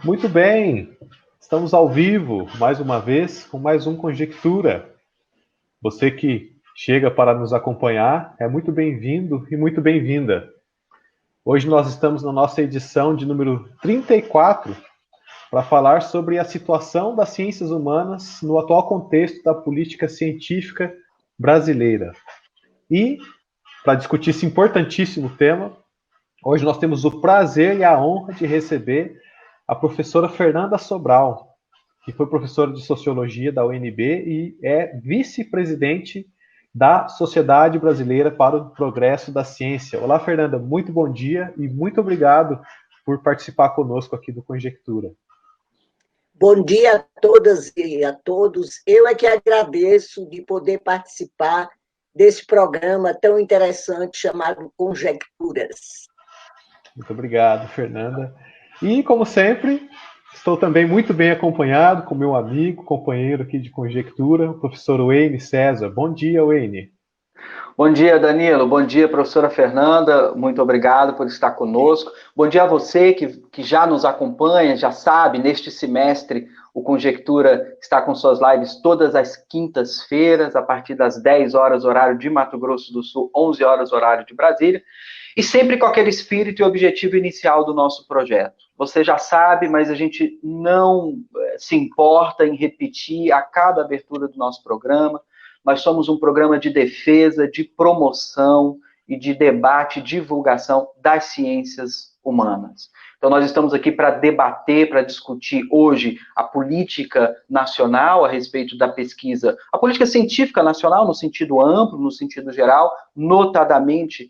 Muito bem, estamos ao vivo mais uma vez com mais um Conjectura. Você que chega para nos acompanhar é muito bem-vindo e muito bem-vinda. Hoje nós estamos na nossa edição de número 34 para falar sobre a situação das ciências humanas no atual contexto da política científica brasileira. E, para discutir esse importantíssimo tema, hoje nós temos o prazer e a honra de receber a professora Fernanda Sobral, que foi professora de Sociologia da UNB e é vice-presidente da Sociedade Brasileira para o Progresso da Ciência. Olá, Fernanda, muito bom dia e muito obrigado por participar conosco aqui do Conjectura. Bom dia a todas e a todos. Eu é que agradeço de poder participar desse programa tão interessante chamado Conjecturas. Muito obrigado, Fernanda. E, como sempre, estou também muito bem acompanhado com meu amigo, companheiro aqui de Conjectura, o professor Wayne César. Bom dia, Wayne. Bom dia, Danilo. Bom dia, professora Fernanda. Muito obrigado por estar conosco. Bom dia a você que já nos acompanha, já sabe, neste semestre o Conjectura está com suas lives todas as quintas-feiras, a partir das 10 horas, horário de Mato Grosso do Sul, 11 horas, horário de Brasília, e sempre com aquele espírito e objetivo inicial do nosso projeto. Você já sabe, mas a gente não se importa em repetir a cada abertura do nosso programa. Nós somos um programa de defesa, de promoção e de debate e divulgação das ciências humanas. Então, nós estamos aqui para debater, para discutir hoje a política nacional a respeito da pesquisa, a política científica nacional no sentido amplo, no sentido geral, notadamente,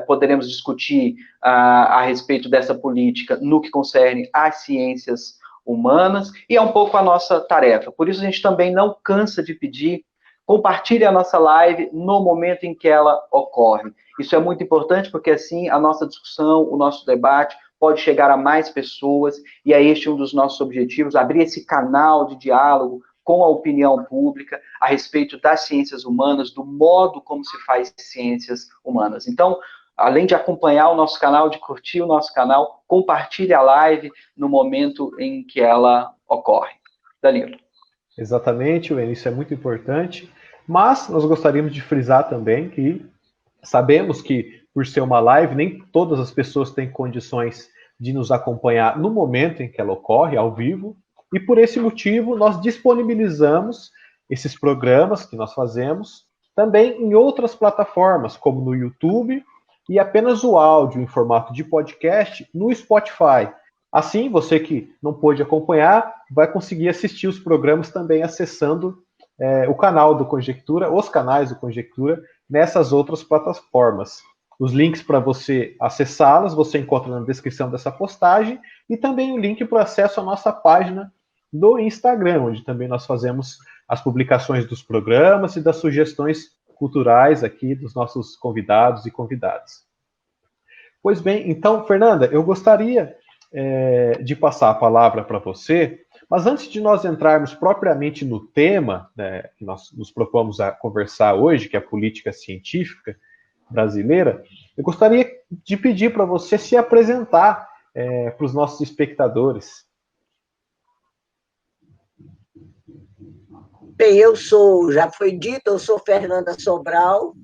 poderemos discutir a respeito dessa política no que concerne às ciências humanas, e é um pouco a nossa tarefa. Por isso, a gente também não cansa de pedir. Compartilhe a nossa live no momento em que ela ocorre. Isso é muito importante porque assim a nossa discussão, o nosso debate pode chegar a mais pessoas e é este um dos nossos objetivos, abrir esse canal de diálogo com a opinião pública a respeito das ciências humanas, do modo como se faz ciências humanas. Então, além de acompanhar o nosso canal, de curtir o nosso canal, compartilhe a live no momento em que ela ocorre. Danilo. Exatamente, Wayne, isso é muito importante, mas nós gostaríamos de frisar também que sabemos que, por ser uma live, nem todas as pessoas têm condições de nos acompanhar no momento em que ela ocorre, ao vivo, e por esse motivo nós disponibilizamos esses programas que nós fazemos também em outras plataformas, como no YouTube, e apenas o áudio em formato de podcast no Spotify. Assim, você que não pôde acompanhar, vai conseguir assistir os programas também acessando o canal do Conjectura, os canais do Conjectura, nessas outras plataformas. Os links para você acessá-las, você encontra na descrição dessa postagem, e também o link para o acesso à nossa página do Instagram, onde também nós fazemos as publicações dos programas e das sugestões culturais aqui dos nossos convidados e convidadas. Pois bem, então, Fernanda, eu gostaria de passar a palavra para você, mas antes de nós entrarmos propriamente no tema, né, que nós nos propomos a conversar hoje, que é a política científica brasileira, eu gostaria de pedir para você se apresentar para os nossos espectadores. Bem, já foi dito, eu sou Fernanda Sobral,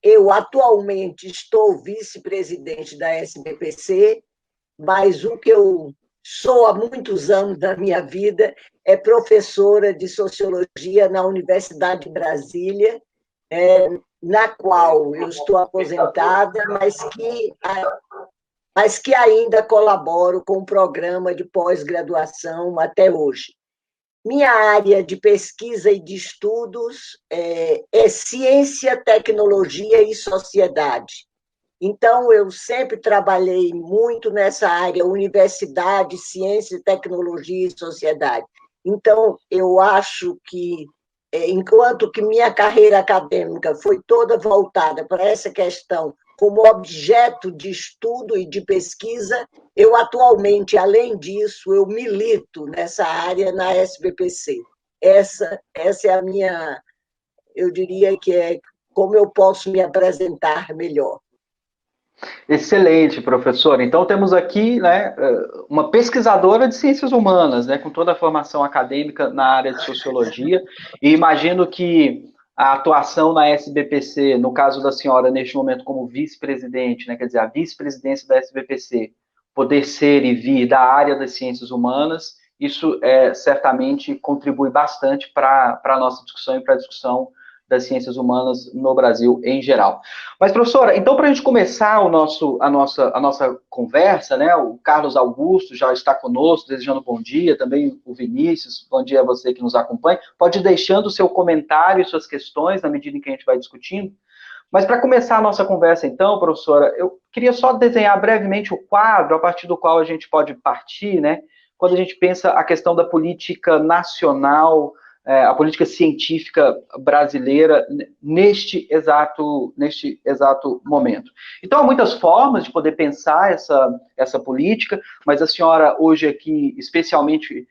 eu atualmente estou vice-presidente da SBPC, mas o que eu sou há muitos anos da minha vida é professora de Sociologia na Universidade de Brasília, na qual eu estou aposentada, mas que ainda colaboro com o programa de pós-graduação até hoje. Minha área de pesquisa e de estudos é ciência, tecnologia e sociedade. Então, eu sempre trabalhei muito nessa área, universidade, ciência, tecnologia e sociedade. Então, eu acho que, enquanto que minha carreira acadêmica foi toda voltada para essa questão como objeto de estudo e de pesquisa, eu atualmente, além disso, eu milito nessa área na SBPC. Essa é a minha, eu diria que é como eu posso me apresentar melhor. Excelente, professor. Então, temos aqui, né, uma pesquisadora de ciências humanas, né, com toda a formação acadêmica na área de sociologia, e imagino que a atuação na SBPC, no caso da senhora, neste momento, como vice-presidente, né, quer dizer, a vice-presidência da SBPC, poder ser e vir da área das ciências humanas, isso certamente contribui bastante para a nossa discussão e para a discussão das ciências humanas no Brasil em geral. Mas, professora, então, para a gente começar a nossa conversa, né, o Carlos Augusto já está conosco, desejando bom dia, também o Vinícius, bom dia a você que nos acompanha. Pode ir deixando o seu comentário e suas questões na medida em que a gente vai discutindo. Mas, para começar a nossa conversa, então, professora, eu queria só desenhar brevemente o quadro a partir do qual a gente pode partir, né, quando a gente pensa a questão da política nacional, a política científica brasileira neste exato momento. Então, há muitas formas de poder pensar essa política, mas a senhora hoje aqui, especialmente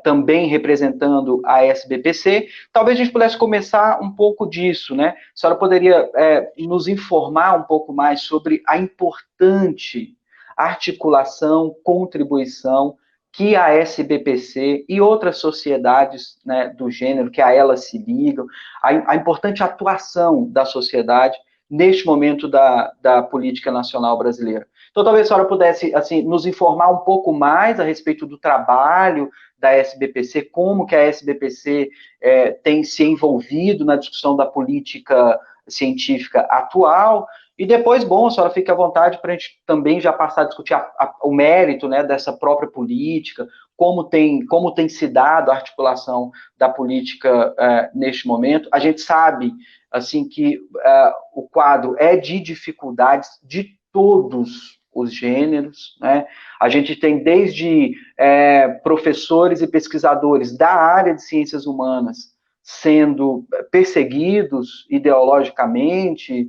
também representando a SBPC, talvez a gente pudesse começar um pouco disso, né? A senhora poderia nos informar um pouco mais sobre a importante articulação, contribuição que a SBPC e outras sociedades, né, do gênero, que a elas se ligam, a importante atuação da sociedade neste momento da política nacional brasileira. Então, talvez a senhora pudesse assim, nos informar um pouco mais a respeito do trabalho da SBPC, como que a SBPC tem se envolvido na discussão da política científica atual. E depois, bom, a senhora fique à vontade para a gente também já passar a discutir o mérito, né, dessa própria política, como tem se dado a articulação da política neste momento. A gente sabe, assim, que o quadro é de dificuldades de todos os gêneros, né? A gente tem desde professores e pesquisadores da área de ciências humanas sendo perseguidos ideologicamente.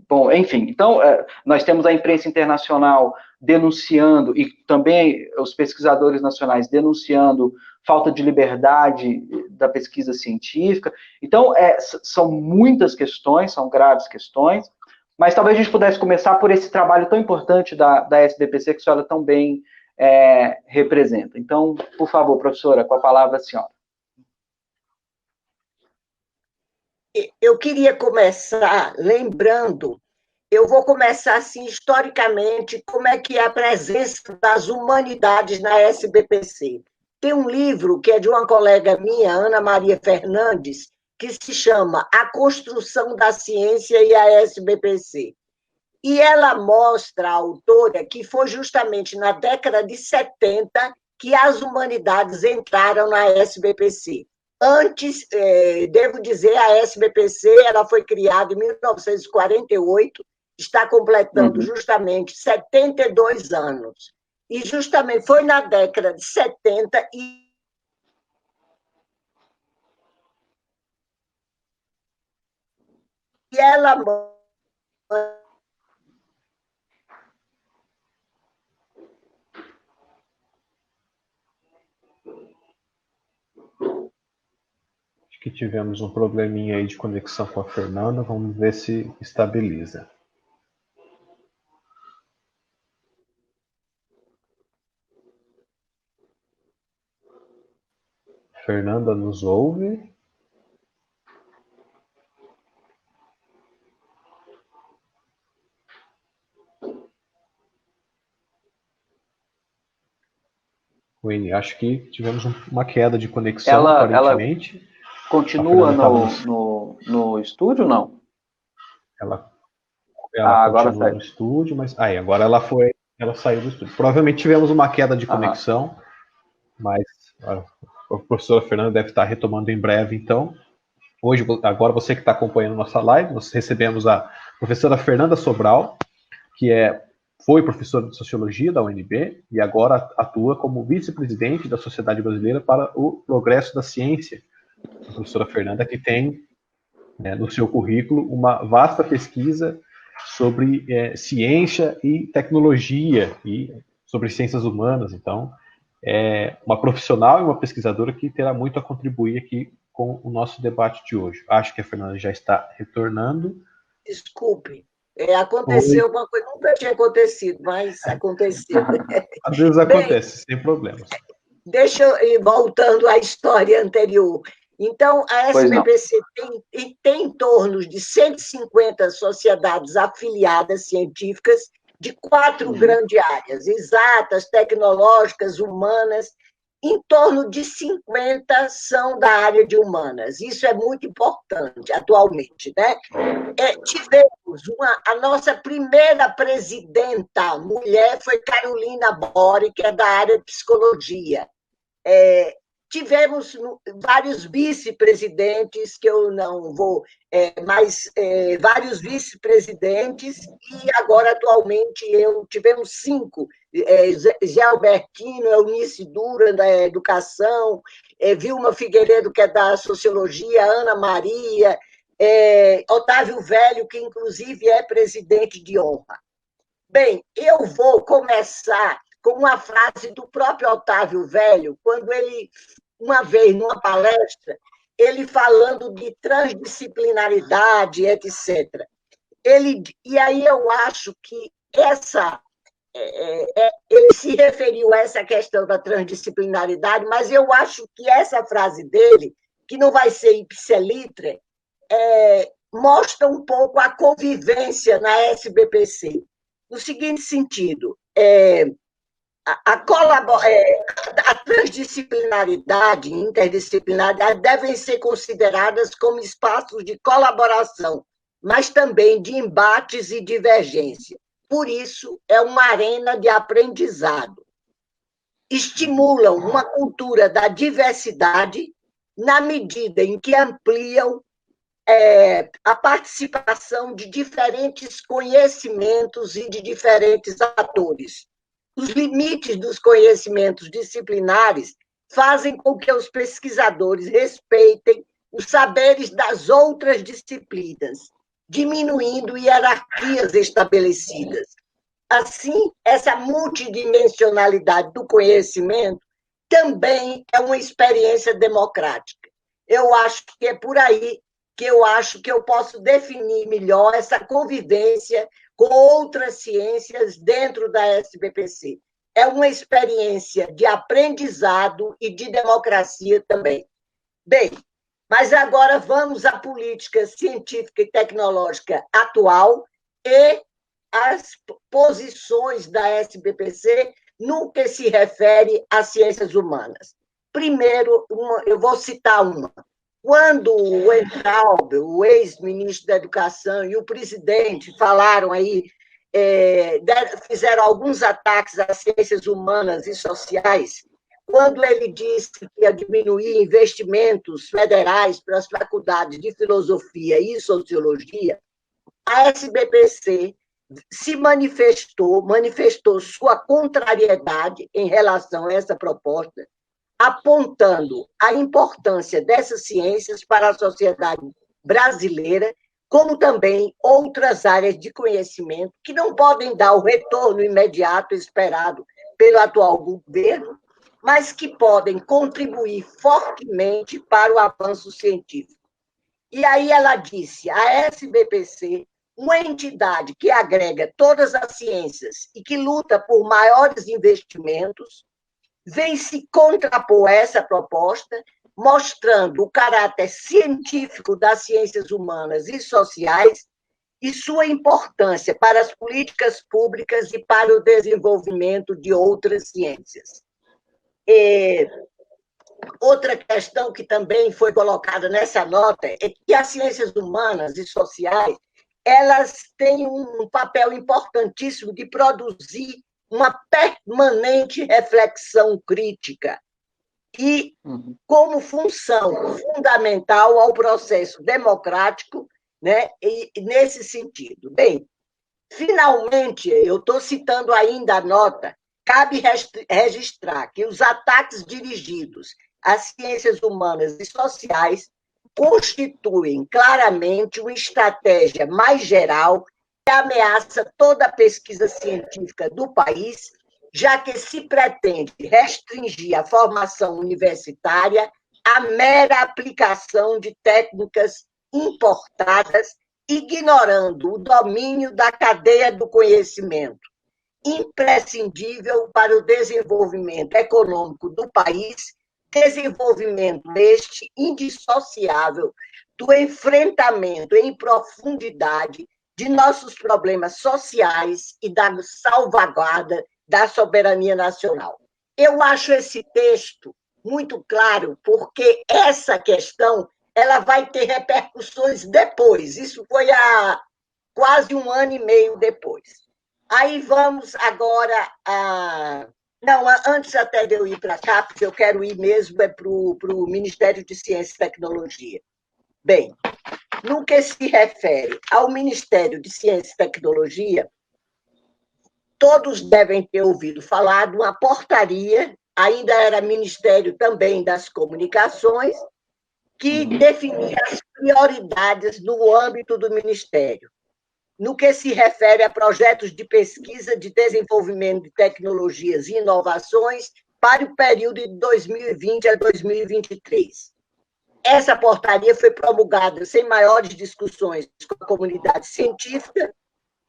Bom, enfim, então, nós temos a imprensa internacional denunciando, e também os pesquisadores nacionais denunciando falta de liberdade da pesquisa científica. Então, são muitas questões, são graves questões, mas talvez a gente pudesse começar por esse trabalho tão importante da SBPC, que a senhora tão bem representa. Então, por favor, professora, com a palavra a senhora. Eu queria começar lembrando, eu vou começar assim, historicamente, como é que é a presença das humanidades na SBPC. Tem um livro que é de uma colega minha, Ana Maria Fernandes, que se chama A Construção da Ciência e a SBPC. E ela mostra, a autora, que foi justamente na década de 70 que as humanidades entraram na SBPC. Antes, devo dizer, a SBPC ela foi criada em 1948, está completando justamente 72 anos. E justamente foi na década de 70 e ela que tivemos um probleminha aí de conexão com a Fernanda, vamos ver se estabiliza. Fernanda nos ouve? Wayne, acho que tivemos uma queda de conexão, aparentemente. Ela continua no estúdio, não? Ela continua agora no estúdio, mas agora ela saiu do estúdio. Provavelmente tivemos uma queda de conexão, mas a professora Fernanda deve estar retomando em breve, então. Agora você que está acompanhando nossa live, nós recebemos a professora Fernanda Sobral, que foi professora de Sociologia da UNB e agora atua como vice-presidente da Sociedade Brasileira para o Progresso da Ciência. A professora Fernanda, que tem no seu currículo uma vasta pesquisa sobre ciência e tecnologia e sobre ciências humanas. Então, é uma profissional e uma pesquisadora que terá muito a contribuir aqui com o nosso debate de hoje. Acho que a Fernanda já está retornando. Desculpe, Aconteceu uma coisa, nunca tinha acontecido, mas aconteceu. Às vezes acontece, sem problemas. Deixa eu ir voltando à história anterior. Então, a SBPC tem em torno de 150 sociedades afiliadas científicas de 4 grandes áreas, exatas, tecnológicas, humanas. Em torno de 50 são da área de humanas. Isso é muito importante atualmente, né? Tivemos a nossa primeira presidenta mulher foi Carolina Bori, que é da área de psicologia. Tivemos vários vice-presidentes, que eu não vou, vários vice-presidentes, e agora, atualmente, tivemos 5, Zé Albertino, Eunice Duran, da educação, Vilma Figueiredo, que é da sociologia, Ana Maria, Otávio Velho, que, inclusive, é presidente de honra. Bem, eu vou começar com uma frase do próprio Otávio Velho, quando ele, uma vez, numa palestra, ele falando de transdisciplinaridade, etc. E aí eu acho que ele se referiu a essa questão da transdisciplinaridade, mas eu acho que essa frase dele, que não vai ser ipsiliter, mostra um pouco a convivência na SBPC, no seguinte sentido, a transdisciplinaridade e interdisciplinaridade devem ser consideradas como espaços de colaboração, mas também de embates e divergência. Por isso, é uma arena de aprendizado. Estimulam uma cultura da diversidade na medida em que ampliam a participação de diferentes conhecimentos e de diferentes atores. Os limites dos conhecimentos disciplinares fazem com que os pesquisadores respeitem os saberes das outras disciplinas, diminuindo hierarquias estabelecidas. Assim, essa multidimensionalidade do conhecimento também é uma experiência democrática. Eu acho que é por aí que eu acho que eu posso definir melhor essa convivência com outras ciências dentro da SBPC. É uma experiência de aprendizado e de democracia também. Bem, mas agora vamos à política científica e tecnológica atual e às posições da SBPC no que se refere às ciências humanas. Primeiro, eu vou citar uma. Quando o Weintraub, o ex-ministro da Educação, e o presidente falaram aí, fizeram alguns ataques às ciências humanas e sociais, quando ele disse que ia diminuir investimentos federais para as faculdades de filosofia e sociologia, a SBPC se manifestou sua contrariedade em relação a essa proposta, apontando a importância dessas ciências para a sociedade brasileira, como também outras áreas de conhecimento que não podem dar o retorno imediato esperado pelo atual governo, mas que podem contribuir fortemente para o avanço científico. E aí ela disse, a SBPC, uma entidade que agrega todas as ciências e que luta por maiores investimentos, vem se contrapor a essa proposta, mostrando o caráter científico das ciências humanas e sociais e sua importância para as políticas públicas e para o desenvolvimento de outras ciências. Outra questão que também foi colocada nessa nota é que as ciências humanas e sociais elas têm um papel importantíssimo de produzir uma permanente reflexão crítica e como função fundamental ao processo democrático, né, e nesse sentido. Bem, finalmente, eu estou citando ainda a nota, cabe registrar que os ataques dirigidos às ciências humanas e sociais constituem claramente uma estratégia mais geral que ameaça toda a pesquisa científica do país, já que se pretende restringir a formação universitária à mera aplicação de técnicas importadas ignorando o domínio da cadeia do conhecimento, imprescindível para o desenvolvimento econômico do país, desenvolvimento este indissociável do enfrentamento em profundidade de nossos problemas sociais e da salvaguarda da soberania nacional. Eu acho esse texto muito claro, porque essa questão ela vai ter repercussões depois. Isso foi há quase 1 ano e meio depois. Aí vamos agora a... Não, antes até de eu ir para cá, porque eu quero ir mesmo para o Ministério de Ciência e Tecnologia. Bem, no que se refere ao Ministério de Ciência e Tecnologia, todos devem ter ouvido falar de uma portaria, ainda era Ministério também das Comunicações, que definia as prioridades no âmbito do Ministério, no que se refere a projetos de pesquisa, de desenvolvimento de tecnologias e inovações para o período de 2020 a 2023. Essa portaria foi promulgada sem maiores discussões com a comunidade científica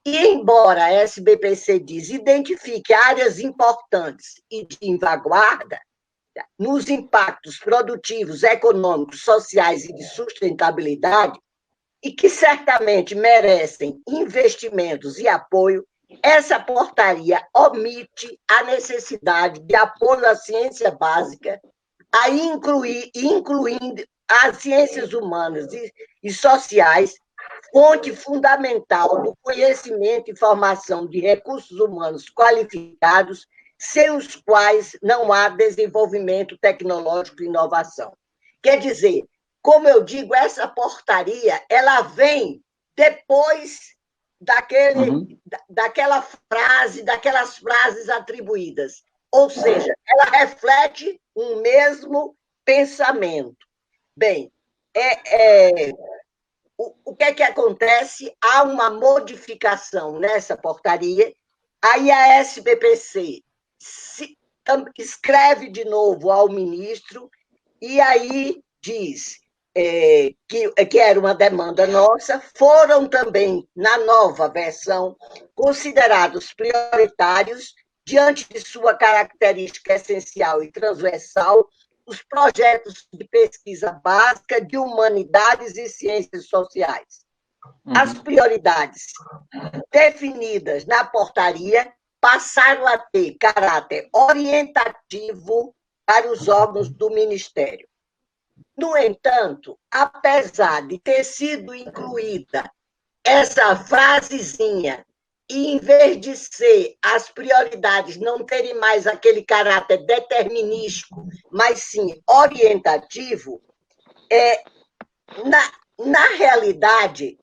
e, embora a SBPC identifique áreas importantes e de vanguarda nos impactos produtivos, econômicos, sociais e de sustentabilidade, e que certamente merecem investimentos e apoio, essa portaria omite a necessidade de apoio à ciência básica, incluindo as ciências humanas e sociais, fonte fundamental do conhecimento e formação de recursos humanos qualificados, sem os quais não há desenvolvimento tecnológico e inovação. Quer dizer, como eu digo, essa portaria ela vem depois daquelas frases atribuídas. Ou seja, ela reflete um mesmo pensamento. Bem, o que é que acontece? Há uma modificação nessa portaria, aí a SBPC escreve de novo ao ministro e aí diz que era uma demanda nossa, foram também, na nova versão, considerados prioritários, diante de sua característica essencial e transversal, os projetos de pesquisa básica de humanidades e ciências sociais. As prioridades definidas na portaria passaram a ter caráter orientativo para os órgãos do Ministério. No entanto, apesar de ter sido incluída essa frasezinha, e em vez de ser as prioridades não terem mais aquele caráter determinístico, mas sim orientativo, na realidade,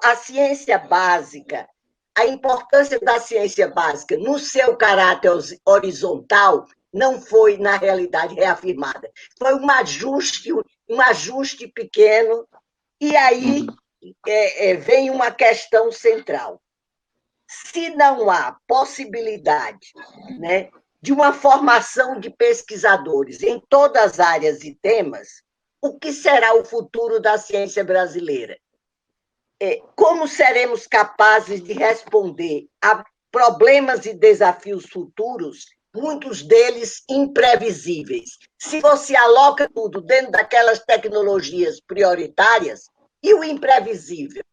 a ciência básica, a importância da ciência básica no seu caráter horizontal não foi, na realidade, reafirmada. Foi um ajuste pequeno, e aí vem uma questão central. Se não há possibilidade, né, de uma formação de pesquisadores em todas as áreas e temas, o que será o futuro da ciência brasileira? Como seremos capazes de responder a problemas e desafios futuros, muitos deles imprevisíveis? Se você aloca tudo dentro daquelas tecnologias prioritárias, e o imprevisível?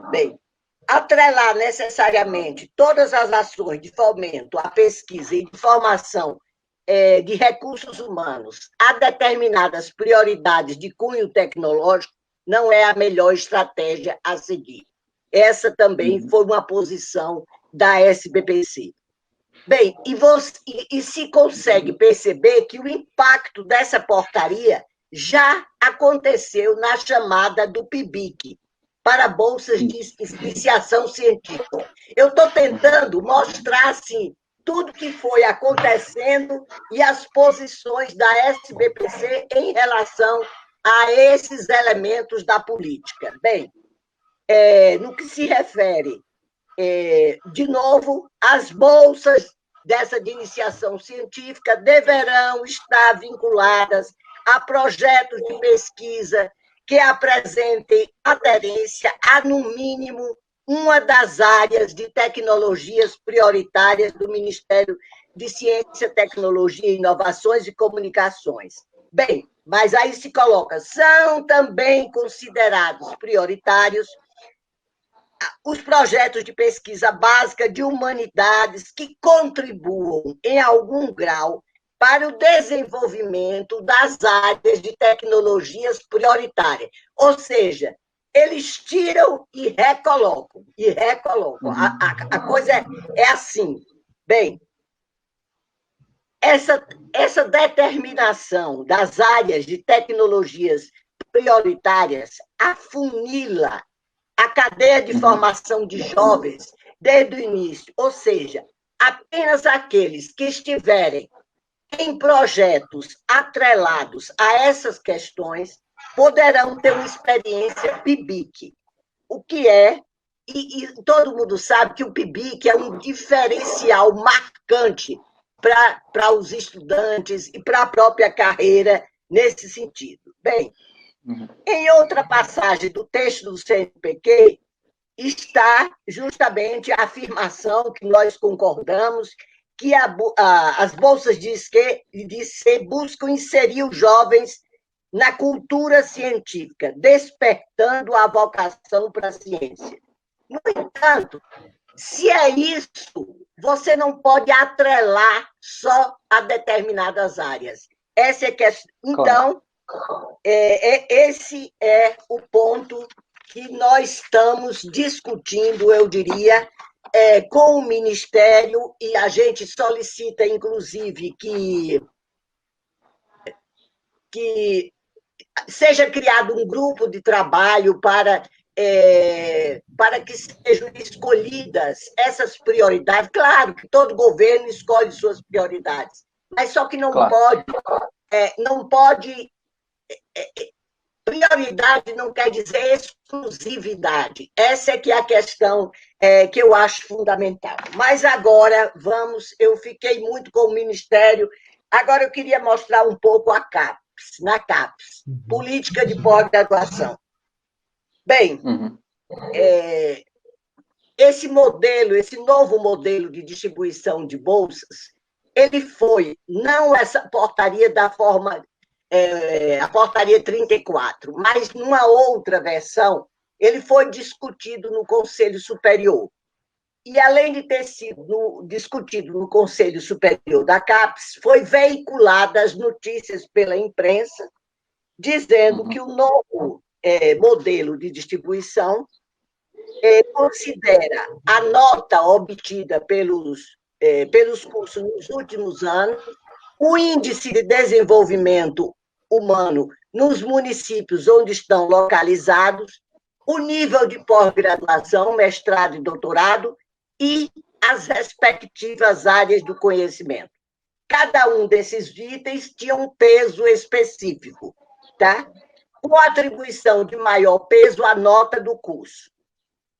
Bem, atrelar necessariamente todas as ações de fomento à pesquisa e de formação de recursos humanos a determinadas prioridades de cunho tecnológico não é a melhor estratégia a seguir. Essa também foi uma posição da SBPC. Bem, e se consegue perceber que o impacto dessa portaria já aconteceu na chamada do PIBIC, para bolsas de iniciação científica. Eu estou tentando mostrar, assim, tudo que foi acontecendo e as posições da SBPC em relação a esses elementos da política. Bem, no que se refere, de novo, as bolsas de iniciação científica deverão estar vinculadas a projetos de pesquisa que apresentem aderência a, no mínimo, uma das áreas de tecnologias prioritárias do Ministério de Ciência, Tecnologia, Inovações e Comunicações. Bem, mas aí se coloca, são também considerados prioritários os projetos de pesquisa básica de humanidades que contribuam, em algum grau, para o desenvolvimento das áreas de tecnologias prioritárias. Ou seja, eles tiram e recolocam, e recolocam. A coisa é assim. Bem, essa determinação das áreas de tecnologias prioritárias afunila a cadeia de formação de jovens desde o início, ou seja, apenas aqueles que estiverem em projetos atrelados a essas questões poderão ter uma experiência PIBIC, o que é, e todo mundo sabe que o PIBIC é um diferencial marcante para os estudantes e para a própria carreira nesse sentido. Bem, em outra passagem do texto do CNPq, está justamente a afirmação que nós concordamos que as bolsas de C buscam inserir os jovens na cultura científica, despertando a vocação para a ciência. No entanto, se é isso, você não pode atrelar só a determinadas áreas. Essa é a questão. Então, esse é o ponto que nós estamos discutindo, eu diria, com o Ministério, e a gente solicita, inclusive, que seja criado um grupo de trabalho para que sejam escolhidas essas prioridades. Claro que todo governo escolhe suas prioridades, mas só que não pode prioridade não quer dizer exclusividade. Essa é que é a questão que eu acho fundamental. Mas agora, eu fiquei muito com o Ministério, agora eu queria mostrar um pouco a CAPES, na CAPES, Política de Pós-Graduação. Bem, esse novo modelo de distribuição de bolsas, ele foi, não essa portaria da forma a portaria 34, mas numa outra versão, ele foi discutido no Conselho Superior. E, além de ter sido discutido no Conselho Superior da CAPES, foi veiculadas notícias pela imprensa, dizendo que o novo modelo de distribuição considera a nota obtida pelos cursos nos últimos anos, o índice de desenvolvimento humano nos municípios onde estão localizados, o nível de pós-graduação, mestrado e doutorado e as respectivas áreas do conhecimento. Cada um desses itens tinha um peso específico, tá? Com atribuição de maior peso à nota do curso.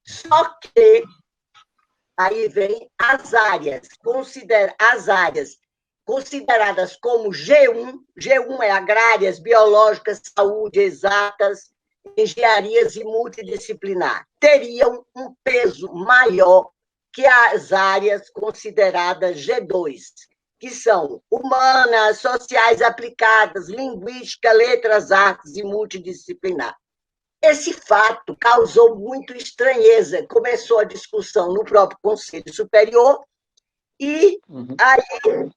Só que aí vem as áreas consideradas como G1 é agrárias, biológicas, saúde, exatas, engenharias e multidisciplinar, teriam um peso maior que as áreas consideradas G2, que são humanas, sociais aplicadas, linguística, letras, artes e multidisciplinar. Esse fato causou muita estranheza, começou a discussão no próprio Conselho Superior, e aí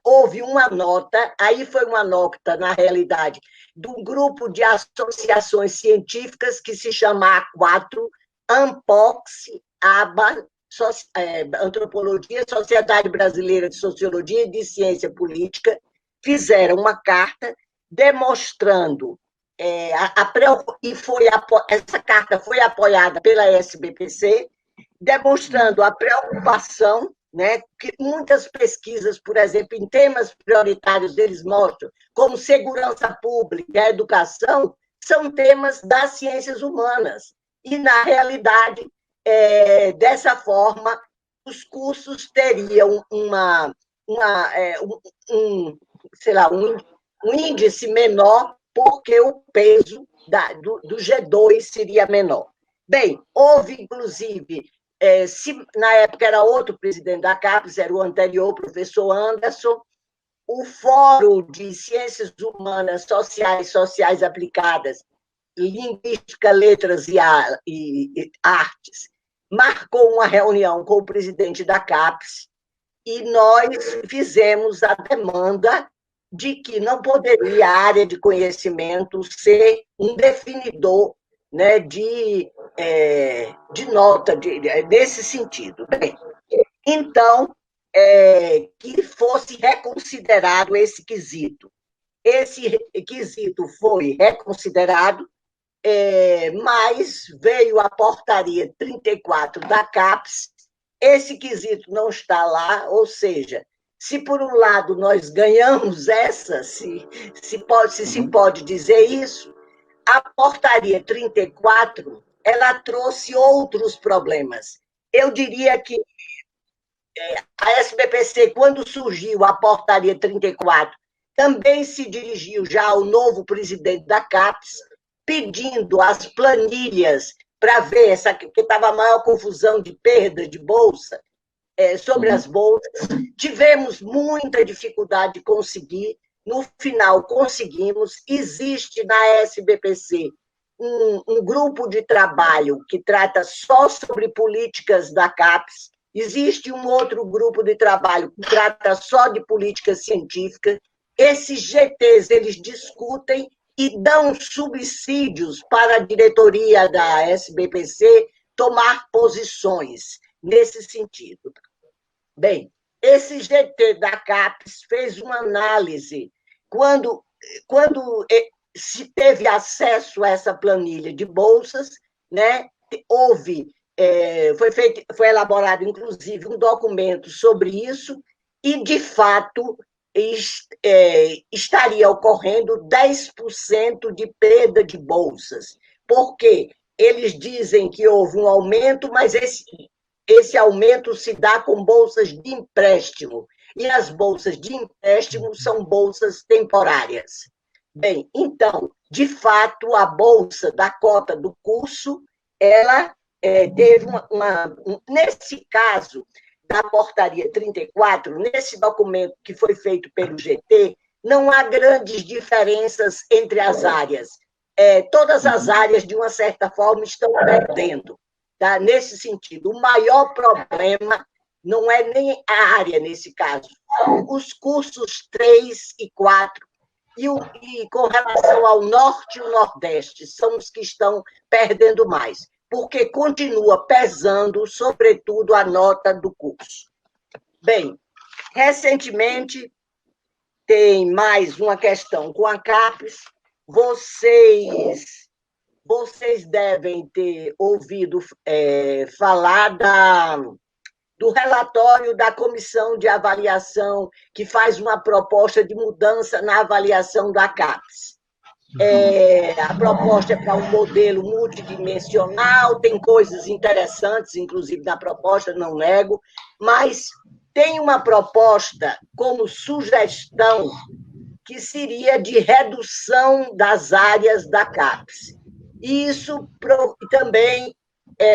houve uma nota, aí foi uma nota, na realidade, de um grupo de associações científicas que se chama A4, ANPOX, ABA, Antropologia, Sociedade Brasileira de Sociologia e de Ciência Política, fizeram uma carta demonstrando, essa carta foi apoiada pela SBPC, demonstrando a preocupação, né, que muitas pesquisas, por exemplo, em temas prioritários, eles mostram, como segurança pública, educação, são temas das ciências humanas. E, na realidade, dessa forma, os cursos teriam um índice menor porque o peso do G2 seria menor. Bem, houve, inclusive, na época era outro presidente da CAPES, era o anterior, o professor Anderson, o Fórum de Ciências Humanas, Sociais Aplicadas, Linguística, Letras e Artes, marcou uma reunião com o presidente da CAPES e nós fizemos a demanda de que não poderia a área de conhecimento ser um definidor, né, de nota, nesse sentido. Bem, então, que fosse reconsiderado esse quesito. Esse quesito foi reconsiderado, mas veio a portaria 34 da CAPES, esse quesito não está lá, ou seja, se por um lado nós ganhamos essa, se pode dizer isso, a portaria 34, ela trouxe outros problemas. Eu diria que a SBPC, quando surgiu a portaria 34, também se dirigiu já ao novo presidente da CAPES, pedindo as planilhas para ver porque estava a maior confusão de perda de bolsa, sobre as bolsas. Tivemos muita dificuldade de conseguir, no final conseguimos. Existe na SBPC um grupo de trabalho que trata só sobre políticas da CAPES, existe um outro grupo de trabalho que trata só de política científica. Esses GTs, eles discutem e dão subsídios para a diretoria da SBPC tomar posições nesse sentido. Bem, esse GT da CAPES fez uma análise quando se teve acesso a essa planilha de bolsas, né? Foi elaborado, inclusive, um documento sobre isso, e, de fato, estaria ocorrendo 10% de perda de bolsas, porque eles dizem que houve um aumento, mas esse aumento se dá com bolsas de empréstimo, e as bolsas de empréstimo são bolsas temporárias. Bem, então, de fato, a bolsa da cota do curso, ela teve nesse caso da portaria 34, nesse documento que foi feito pelo GT, não há grandes diferenças entre as áreas. Todas as áreas, de uma certa forma, estão perdendo. Tá? Nesse sentido, o maior problema não é nem a área, nesse caso, são os cursos 3 e 4, e com relação ao Norte e o Nordeste, são os que estão perdendo mais, porque continua pesando, sobretudo, a nota do curso. Bem, recentemente, tem mais uma questão com a CAPES. Vocês devem ter ouvido falar do relatório da Comissão de Avaliação, que faz uma proposta de mudança na avaliação da CAPES. A proposta é para um modelo multidimensional, tem coisas interessantes, inclusive, na proposta, não nego, mas tem uma proposta como sugestão que seria de redução das áreas da CAPES. E isso também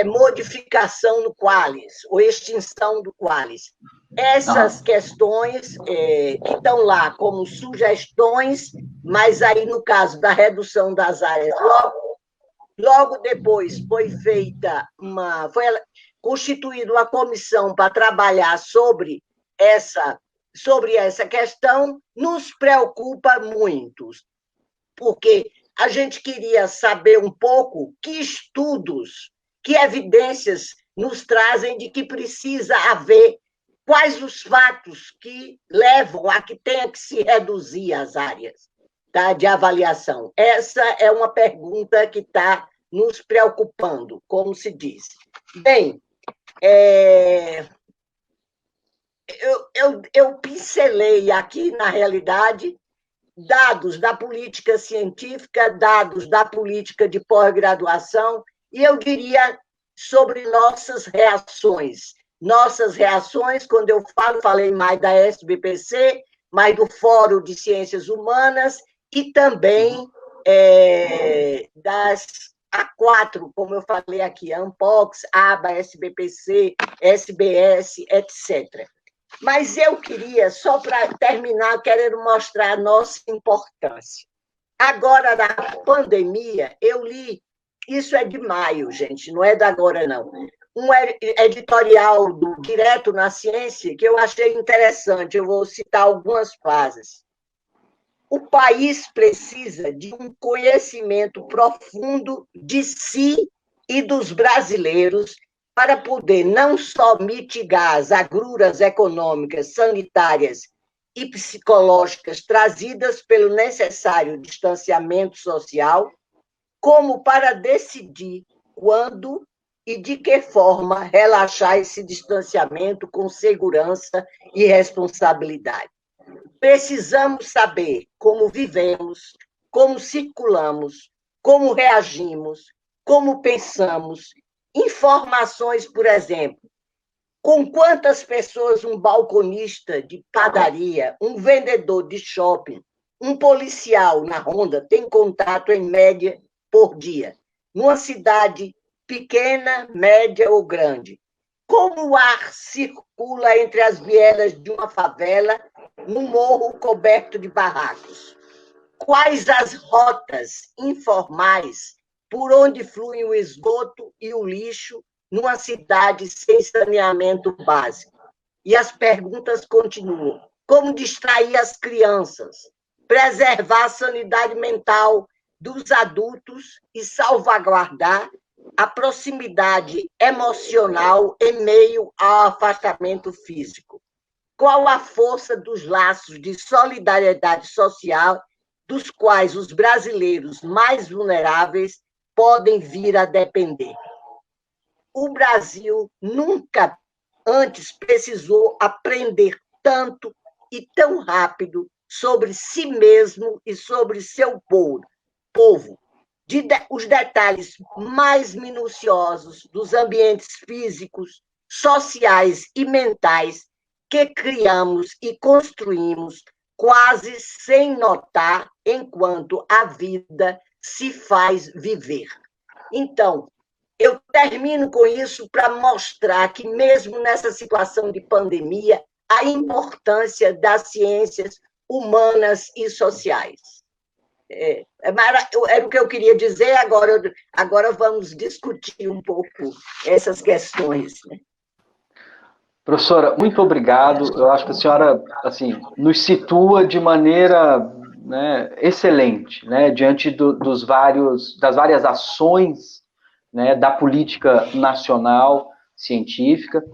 modificação no Qualis, ou extinção do Qualis. Essas questões que estão lá como sugestões, mas aí, no caso da redução das áreas, logo depois foi constituída uma comissão para trabalhar sobre essa questão, nos preocupa muito, porque a gente queria saber um pouco que estudos, que evidências nos trazem de que precisa haver, quais os fatos que levam a que tenha que se reduzir as áreas, tá, de avaliação. Essa é uma pergunta que está nos preocupando, como se diz. Bem, eu pincelei aqui, na realidade, dados da política científica, dados da política de pós-graduação, e eu diria sobre nossas reações. Nossas reações, quando eu falei mais da SBPC, mais do Fórum de Ciências Humanas, e também das A4, como eu falei aqui, ANPOX, ABA, SBPC, SBS, etc. Mas eu queria, só para terminar, quero mostrar a nossa importância. Agora, na pandemia, eu li, isso é de maio, gente, não é da agora, não, um editorial do Direto na Ciência que eu achei interessante, eu vou citar algumas frases. O país precisa de um conhecimento profundo de si e dos brasileiros para poder não só mitigar as agruras econômicas, sanitárias e psicológicas trazidas pelo necessário distanciamento social, como para decidir quando e de que forma relaxar esse distanciamento com segurança e responsabilidade. Precisamos saber como vivemos, como circulamos, como reagimos, como pensamos. Informações, por exemplo, com quantas pessoas um balconista de padaria, um vendedor de shopping, um policial na ronda tem contato em média por dia, numa cidade pequena, média ou grande. Como o ar circula entre as vielas de uma favela, num morro coberto de barracos? Quais as rotas informais por onde fluem o esgoto e o lixo numa cidade sem saneamento básico? E as perguntas continuam. Como distrair as crianças? Preservar a sanidade mental dos adultos e salvaguardar a proximidade emocional em meio ao afastamento físico? Qual a força dos laços de solidariedade social dos quais os brasileiros mais vulneráveis podem vir a depender? O Brasil nunca antes precisou aprender tanto e tão rápido sobre si mesmo e sobre seu povo. Os detalhes mais minuciosos dos ambientes físicos, sociais e mentais que criamos e construímos quase sem notar enquanto a vida se faz viver. Então, eu termino com isso para mostrar que, mesmo nessa situação de pandemia, a importância das ciências humanas e sociais. Era o que eu queria dizer, agora vamos discutir um pouco essas questões. Professora, muito obrigado. Eu acho que a senhora assim, nos situa de maneira, né, excelente, né, diante das várias ações, né, da política nacional científica.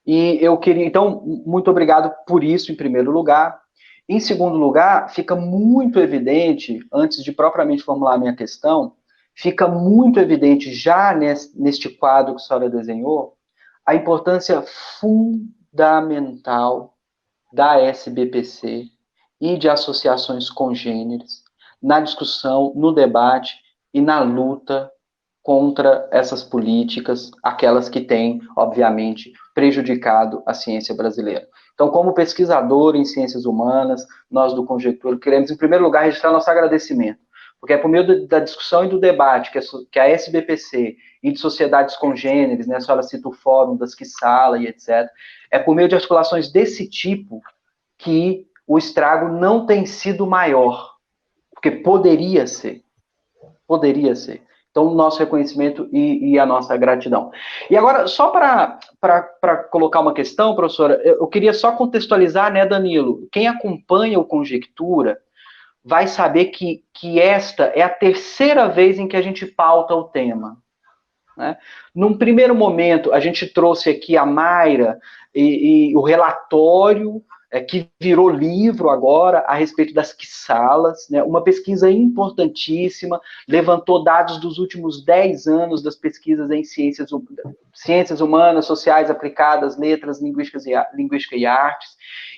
E eu queria, então, muito obrigado por isso, em primeiro lugar. Em segundo lugar, fica muito evidente, antes de propriamente formular a minha questão, fica muito evidente já neste quadro que a senhora desenhou, a importância fundamental da SBPC e de associações congêneres na discussão, no debate e na luta contra essas políticas, aquelas que têm, obviamente, prejudicado a ciência brasileira. Então, como pesquisador em ciências humanas, nós do Conjectura queremos, em primeiro lugar, registrar nosso agradecimento, porque é por meio da discussão e do debate que a SBPC e de sociedades congêneres, né, a senhora cita o Fórum das Quissala e etc., é por meio de articulações desse tipo que o estrago não tem sido maior, porque poderia ser. Poderia ser. Então, o nosso reconhecimento e a nossa gratidão. E agora, só para colocar uma questão, professora, eu queria só contextualizar, né, Danilo? Quem acompanha o Conjectura vai saber que esta é a terceira vez em que a gente pauta o tema. Né? Num primeiro momento, a gente trouxe aqui a Mayra e o relatório que virou livro agora a respeito das quissalas, né? Uma pesquisa importantíssima, levantou dados dos últimos 10 anos das pesquisas em ciências humanas, sociais aplicadas, letras, linguística e artes,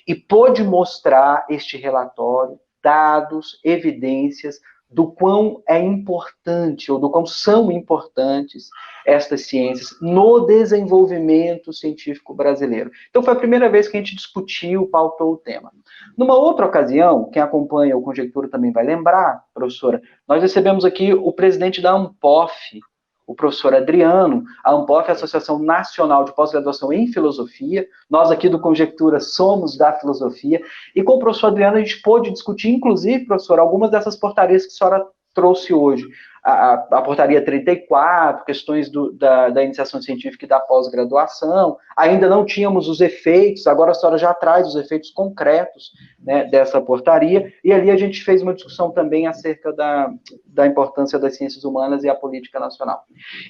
e pôde mostrar este relatório, dados, evidências do quão é importante, ou do quão são importantes estas ciências no desenvolvimento científico brasileiro. Então, foi a primeira vez que a gente discutiu, pautou o tema. Numa outra ocasião, quem acompanha o Conjectura também vai lembrar, professora, nós recebemos aqui o presidente da ANPOF, o professor Adriano. A ANPOF é a Associação Nacional de Pós-Graduação em Filosofia. Nós aqui do Conjectura somos da filosofia. E com o professor Adriano a gente pôde discutir, inclusive, professor, algumas dessas portarias que a senhora trouxe hoje. A portaria 34, questões da iniciação científica e da pós-graduação. Ainda não tínhamos os efeitos, agora a senhora já traz os efeitos concretos, né, dessa portaria, e ali a gente fez uma discussão também acerca da importância das ciências humanas e a política nacional.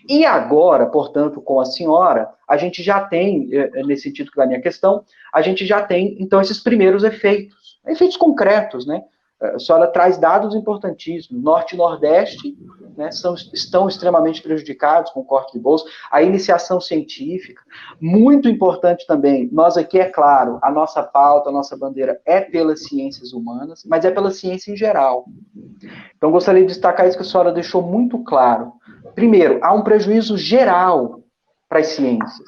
E agora, portanto, com a senhora, a gente já tem, nesse sentido da minha questão, a gente já tem, então, esses primeiros efeitos concretos, né? A senhora traz dados importantíssimos. Norte e Nordeste, né, estão extremamente prejudicados com o corte de bolsa. A iniciação científica, muito importante também. Nós aqui, é claro, a nossa pauta, a nossa bandeira é pelas ciências humanas, mas é pela ciência em geral. Então, gostaria de destacar isso que a senhora deixou muito claro. Primeiro, há um prejuízo geral para as ciências,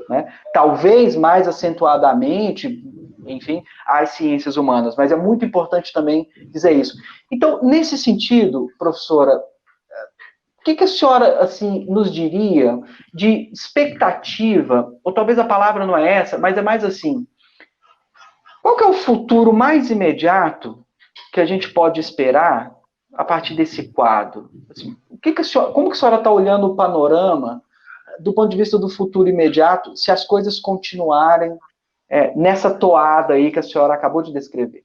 né? Talvez mais acentuadamente, enfim, às ciências humanas, mas é muito importante também dizer isso. Então, nesse sentido, professora, o que a senhora, assim, nos diria de expectativa, ou talvez a palavra não é essa, mas é mais assim, qual que é o futuro mais imediato que a gente pode esperar a partir desse quadro? Assim, como que a senhora está olhando o panorama do ponto de vista do futuro imediato, se as coisas continuarem nessa toada aí que a senhora acabou de descrever?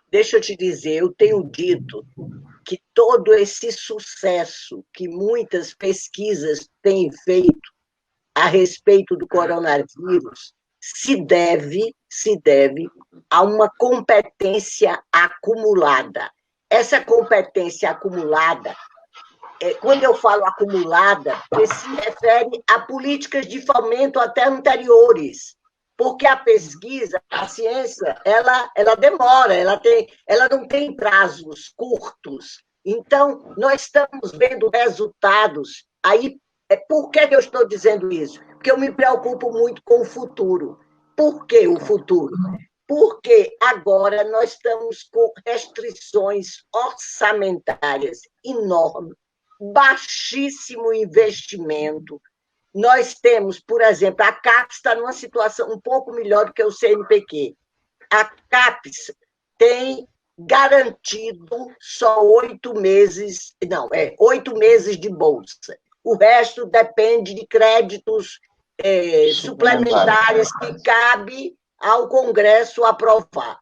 Deixa eu te dizer, eu tenho dito que todo esse sucesso que muitas pesquisas têm feito a respeito do coronavírus se deve a uma competência acumulada. Essa competência acumulada, quando eu falo acumulada, se refere a políticas de fomento até anteriores, porque a pesquisa, a ciência, ela demora, ela não tem prazos curtos. Então, nós estamos vendo resultados. Aí, por que eu estou dizendo isso? Porque eu me preocupo muito com o futuro. Por que o futuro? Porque agora nós estamos com restrições orçamentárias enormes, baixíssimo investimento. Nós temos, por exemplo, a CAPES está numa situação um pouco melhor do que o CNPq. A CAPES tem garantido só 8 meses, 8 meses de bolsa. O resto depende de créditos suplementares que cabe ao Congresso aprovar.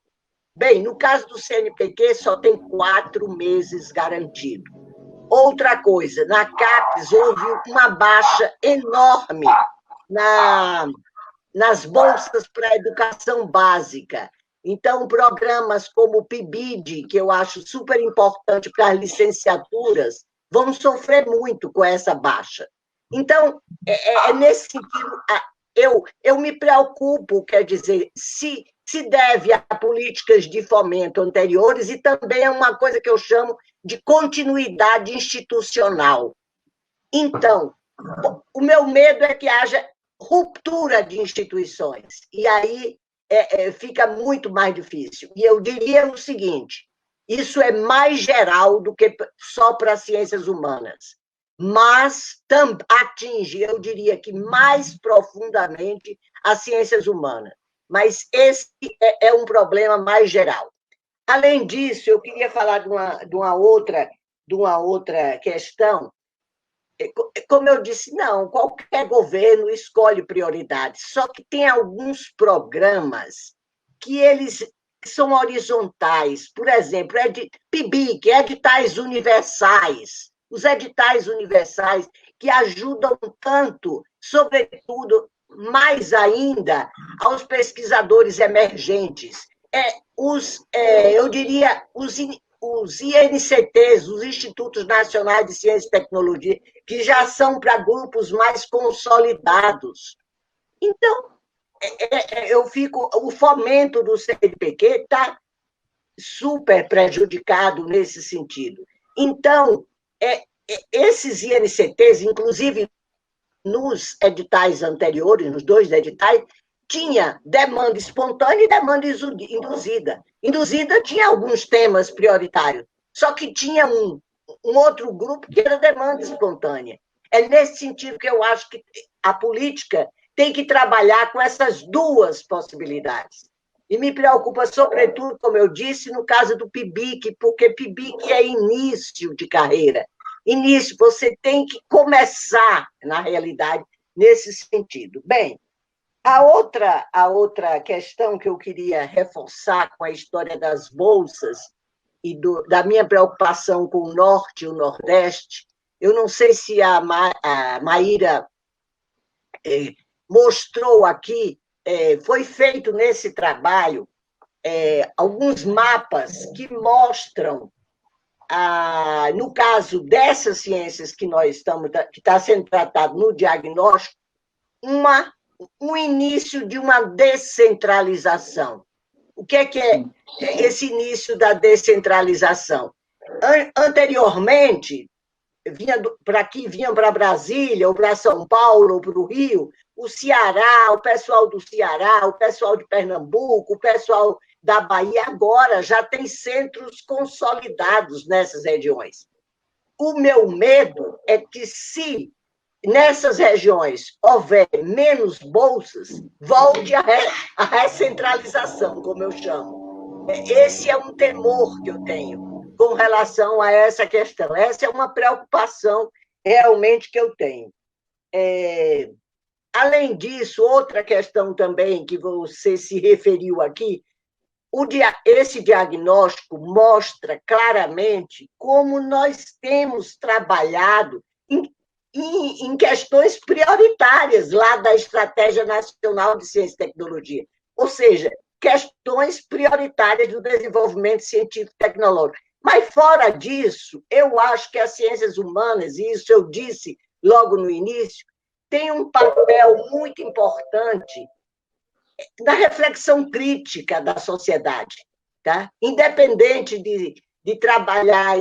Bem, no caso do CNPq, só tem 4 meses garantido. Outra coisa, na CAPES houve uma baixa enorme nas bolsas para a educação básica. Então, programas como o PIBID, que eu acho super importante para as licenciaturas, vão sofrer muito com essa baixa. Então, nesse sentido, eu me preocupo, quer dizer, se deve a políticas de fomento anteriores e também é uma coisa que eu chamo de continuidade institucional. Então, o meu medo é que haja ruptura de instituições, e aí fica muito mais difícil. E eu diria o seguinte, isso é mais geral do que só para as ciências humanas, mas atinge, eu diria que mais profundamente, as ciências humanas. Mas esse é um problema mais geral. Além disso, eu queria falar de uma outra questão. Como eu disse, não, qualquer governo escolhe prioridades, só que tem alguns programas que eles são horizontais. Por exemplo, PIBIC, editais universais. Os editais universais que ajudam tanto, sobretudo, mais ainda, aos pesquisadores emergentes. Eu diria, os INCTs, os Institutos Nacionais de Ciência e Tecnologia, que já são para grupos mais consolidados. Então, o fomento do CNPq super prejudicado nesse sentido. Então, esses INCTs, inclusive nos editais anteriores, nos 2 editais, tinha demanda espontânea e demanda induzida. Induzida tinha alguns temas prioritários, só que tinha um outro grupo que era demanda espontânea. É nesse sentido que eu acho que a política tem que trabalhar com essas duas possibilidades. E me preocupa, sobretudo, como eu disse, no caso do PIBIC, porque PIBIC é início de carreira. Início, você tem que começar, na realidade, nesse sentido. Bem, a outra questão que eu queria reforçar com a história das bolsas e da minha preocupação com o Norte e o Nordeste, eu não sei se a Maíra mostrou aqui, foi feito nesse trabalho alguns mapas que mostram, no caso dessas ciências que está sendo tratado no diagnóstico, um início de uma descentralização. O que é esse início da descentralização? Anteriormente, vinham para Brasília, ou para São Paulo, ou para o Rio, o Ceará, o pessoal do Ceará, o pessoal de Pernambuco, o pessoal da Bahia, agora já tem centros consolidados nessas regiões. O meu medo é que, se nessas regiões houver menos bolsas, volte a recentralização, como eu chamo. Esse é um temor que eu tenho com relação a essa questão. Essa é uma preocupação realmente que eu tenho. Além disso, outra questão também que você se referiu aqui, esse diagnóstico mostra claramente como nós temos trabalhado em questões prioritárias lá da Estratégia Nacional de Ciência e Tecnologia, ou seja, questões prioritárias do desenvolvimento científico e tecnológico. Mas, fora disso, eu acho que as ciências humanas, e isso eu disse logo no início, tem um papel muito importante na reflexão crítica da sociedade, tá? Independente de trabalhar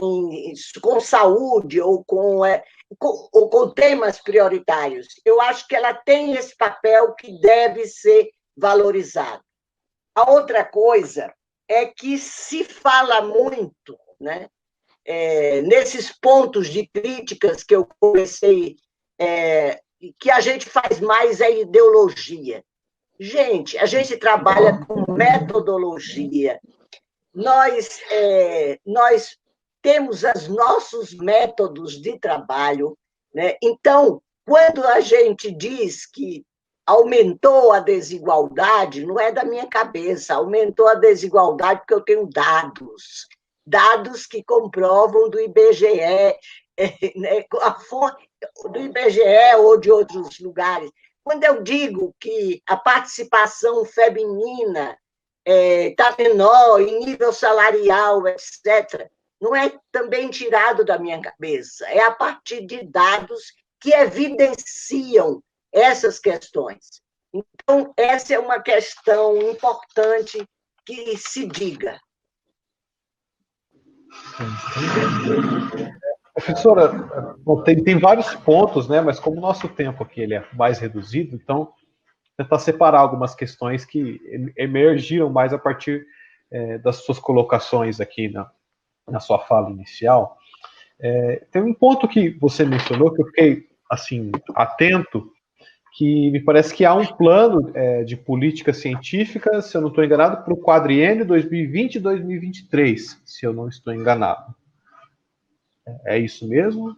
com saúde ou com temas prioritários. Eu acho que ela tem esse papel que deve ser valorizado. A outra coisa é que se fala muito, né, nesses pontos de críticas que eu comecei, que a gente faz mais é ideologia. Gente, a gente trabalha com metodologia. Nós temos os nossos métodos de trabalho, né? Então, quando a gente diz que aumentou a desigualdade, não é da minha cabeça, aumentou a desigualdade porque eu tenho dados que comprovam do IBGE, né? A fonte do IBGE ou de outros lugares. Quando eu digo que a participação feminina está menor em nível salarial, etc., não é também tirado da minha cabeça, é a partir de dados que evidenciam essas questões. Então, essa é uma questão importante que se diga. Professora, bom, tem vários pontos, né? Mas como o nosso tempo aqui ele é mais reduzido, então tentar separar algumas questões que emergiram mais a partir das suas colocações aqui na sua fala inicial. Tem um ponto que você mencionou que eu fiquei assim atento, que me parece que há um plano de política científica, se eu não estou enganado, para o quadriênio 2020 e 2023, se eu não estou enganado. É isso mesmo?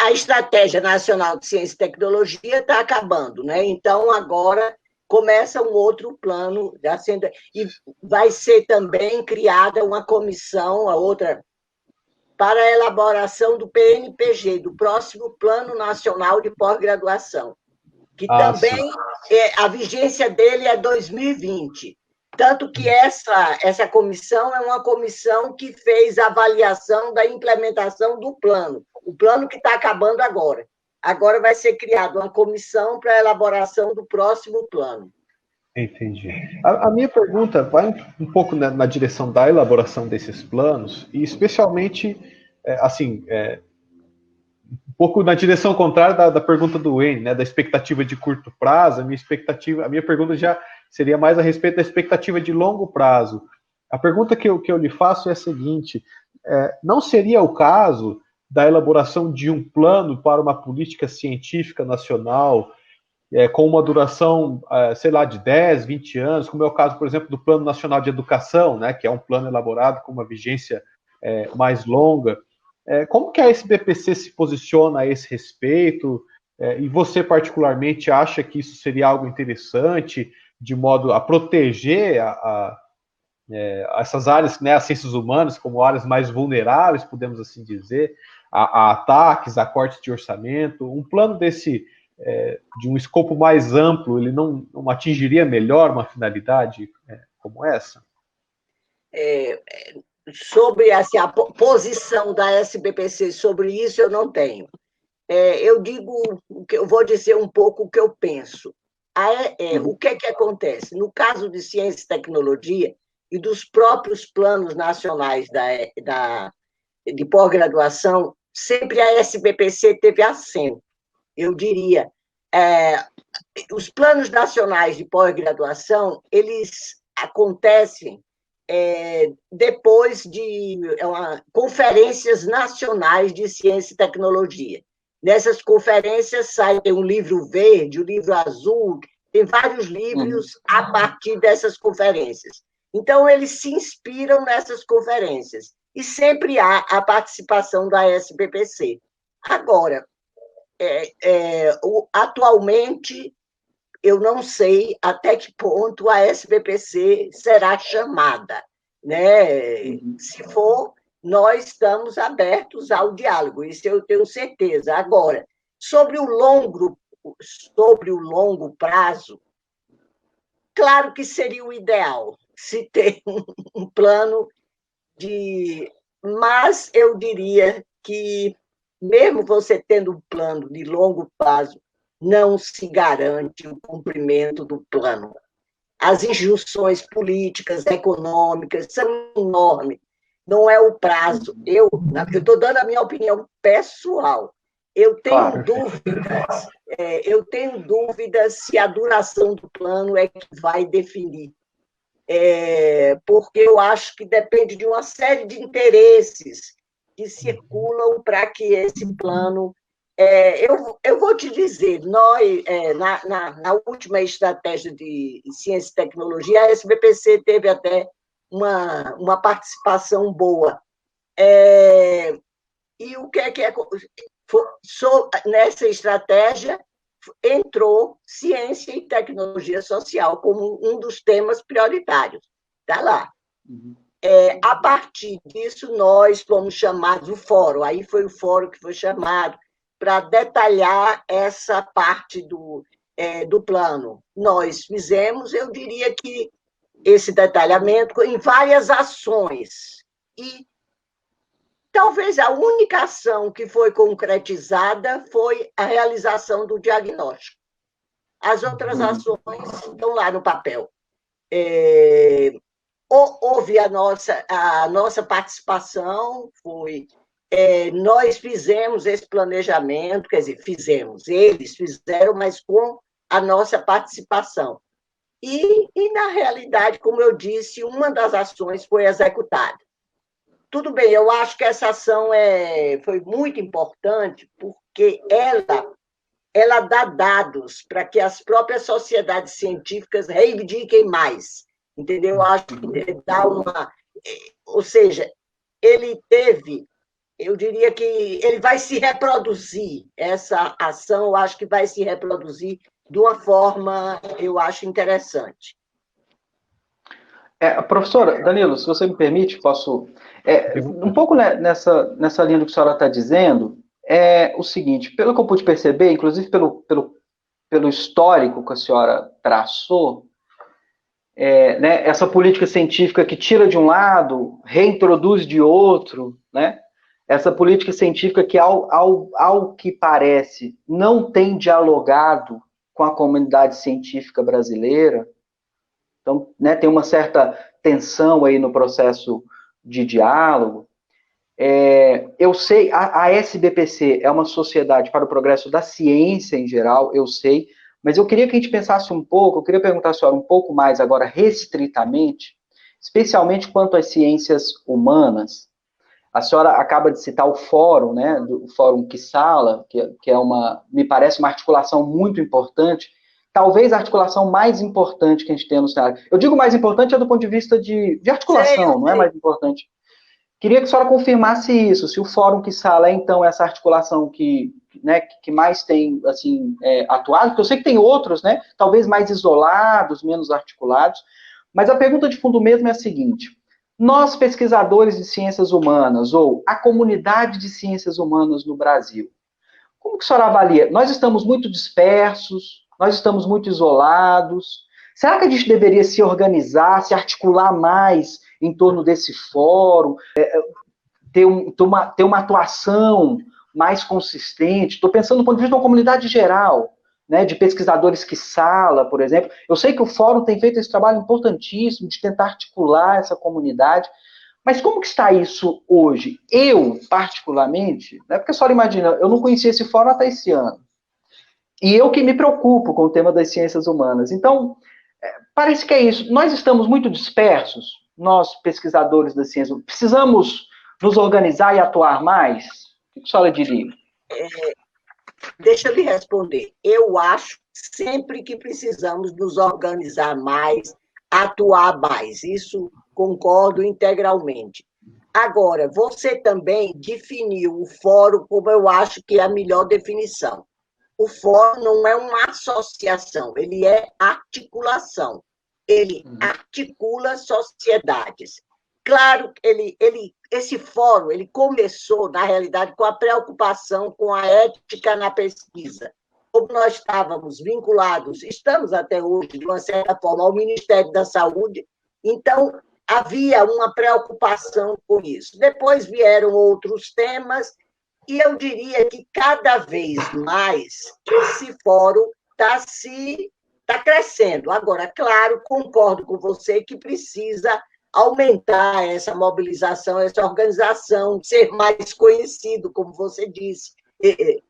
A Estratégia Nacional de Ciência e Tecnologia está acabando, né? Então, agora começa um outro plano, e vai ser também criada uma comissão, para a elaboração do PNPG, do próximo Plano Nacional de Pós-Graduação, que também a vigência dele é 2020. Tanto que essa comissão é uma comissão que fez a avaliação da implementação do plano, o plano que está acabando agora. Agora vai ser criada uma comissão para a elaboração do próximo plano. Entendi. A minha pergunta vai um pouco na direção da elaboração desses planos, e especialmente, assim, um pouco na direção contrária da pergunta do Wayne, né, da expectativa de curto prazo. A minha pergunta já seria mais a respeito da expectativa de longo prazo. A pergunta que eu lhe faço é a seguinte: não seria o caso da elaboração de um plano para uma política científica nacional com uma duração, sei lá, de 10, 20 anos, como é o caso, por exemplo, do Plano Nacional de Educação, né, que é um plano elaborado com uma vigência mais longa? Como que a SBPC se posiciona a esse respeito? E você, particularmente, acha que isso seria algo interessante, de modo a proteger essas áreas, né, as ciências humanas, como áreas mais vulneráveis, podemos assim dizer, a ataques, a cortes de orçamento? Um plano desse, de um escopo mais amplo, ele não atingiria melhor uma finalidade como essa? Sobre assim, a posição da SBPC sobre isso, eu não tenho. Eu digo, eu vou dizer um pouco o que eu penso. O que acontece? No caso de ciência e tecnologia e dos próprios planos nacionais de pós-graduação, sempre a SBPC teve assento. Eu diria, os planos nacionais de pós-graduação, eles acontecem depois de conferências nacionais de ciência e tecnologia. Nessas conferências tem um livro verde, um livro azul, tem vários livros a partir dessas conferências. Então, eles se inspiram nessas conferências e sempre há a participação da SBPC. Agora, atualmente, eu não sei até que ponto a SBPC será chamada, né? Se for, nós estamos abertos ao diálogo, isso eu tenho certeza. Agora, sobre o longo prazo, claro que seria o ideal se ter um plano mas eu diria que, mesmo você tendo um plano de longo prazo, não se garante o cumprimento do plano. As injunções políticas, econômicas, são enormes. Não é o prazo. Eu estou dando a minha opinião pessoal. Eu tenho dúvidas se a duração do plano é que vai definir. Porque eu acho que depende de uma série de interesses que circulam para que esse plano... eu vou te dizer, nós, na última estratégia de ciência e tecnologia, a SBPC teve até uma participação boa. E o que nessa estratégia entrou ciência e tecnologia social como um dos temas prioritários. Está lá. A partir disso, nós fomos chamados, o fórum, aí foi o fórum que foi chamado para detalhar essa parte do plano. Nós fizemos, eu diria que esse detalhamento em várias ações. E talvez a única ação que foi concretizada foi a realização do diagnóstico. As outras ações estão lá no papel. Houve a nossa participação, nós fizemos esse planejamento, quer dizer, eles fizeram, mas com a nossa participação. E na realidade, como eu disse, uma das ações foi executada. Tudo bem, eu acho que essa ação foi muito importante, porque ela dá dados para que as próprias sociedades científicas reivindiquem mais, entendeu? Eu acho que dá ou seja, eu diria que ele vai se reproduzir, essa ação, eu acho que vai se reproduzir de uma forma, eu acho, interessante. Professora, Danilo, se você me permite, posso... um pouco nessa linha do que a senhora está dizendo, é o seguinte, pelo que eu pude perceber, inclusive pelo histórico que a senhora traçou, né, essa política científica que tira de um lado, reintroduz de outro, né? Essa política científica que, ao que parece, não tem dialogado com a comunidade científica brasileira, Então, né, tem uma certa tensão aí no processo de diálogo. Eu sei, a SBPC é uma sociedade para o progresso da ciência em geral, eu sei, mas eu queria que a gente pensasse um pouco, eu queria perguntar à senhora um pouco mais agora, restritamente, especialmente quanto às ciências humanas. A senhora acaba de citar o fórum, né, do Fórum Kissala, que é me parece uma articulação muito importante, talvez a articulação mais importante que a gente tem no cenário. Eu digo mais importante é do ponto de vista de articulação, não é mais importante. Queria que a senhora confirmasse isso, se o Fórum Kissala é, então, essa articulação que mais tem, assim, atuado, porque eu sei que tem outros, né, talvez mais isolados, menos articulados, mas a pergunta de fundo mesmo é a seguinte: nós, pesquisadores de ciências humanas, ou a comunidade de ciências humanas no Brasil, como que a senhora avalia? Nós estamos muito dispersos, nós estamos muito isolados. Será que a gente deveria se organizar, se articular mais em torno desse fórum, ter uma atuação mais consistente? Estou pensando do ponto de vista de uma comunidade geral, né, de pesquisadores Kissala, por exemplo. Eu sei que o fórum tem feito esse trabalho importantíssimo de tentar articular essa comunidade, mas como que está isso hoje? Eu, particularmente, né, porque a senhora imagina, eu não conhecia esse fórum até esse ano, e eu que me preocupo com o tema das ciências humanas. Então, parece que é isso. Nós estamos muito dispersos, nós, pesquisadores das ciências. Precisamos nos organizar e atuar mais? O que a senhora diria? Deixa eu lhe responder. Eu acho sempre que precisamos nos organizar mais, atuar mais. Isso concordo integralmente. Agora, você também definiu o fórum como eu acho que é a melhor definição. O fórum não é uma associação, ele é articulação. Ele articula sociedades. Claro, esse fórum ele começou, na realidade, com a preocupação com a ética na pesquisa. Como nós estávamos vinculados, estamos até hoje, de uma certa forma, ao Ministério da Saúde, então havia uma preocupação com isso. Depois vieram outros temas, e eu diria que cada vez mais esse fórum está crescendo. Agora, claro, concordo com você que precisa aumentar essa mobilização, essa organização, ser mais conhecido, como você disse,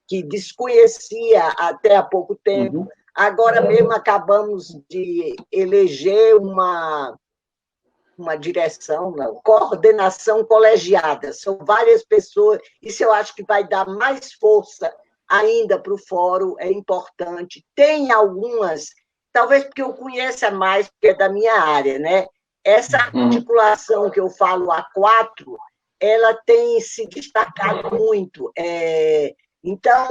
que desconhecia até há pouco tempo. Agora mesmo acabamos de eleger uma direção, não, coordenação colegiada. São várias pessoas, isso eu acho que vai dar mais força ainda para o fórum, é importante. Tem algumas, talvez porque eu conheça mais, porque é da minha área, né? Essa articulação que eu falo a quatro, ela tem se destacado muito. Então,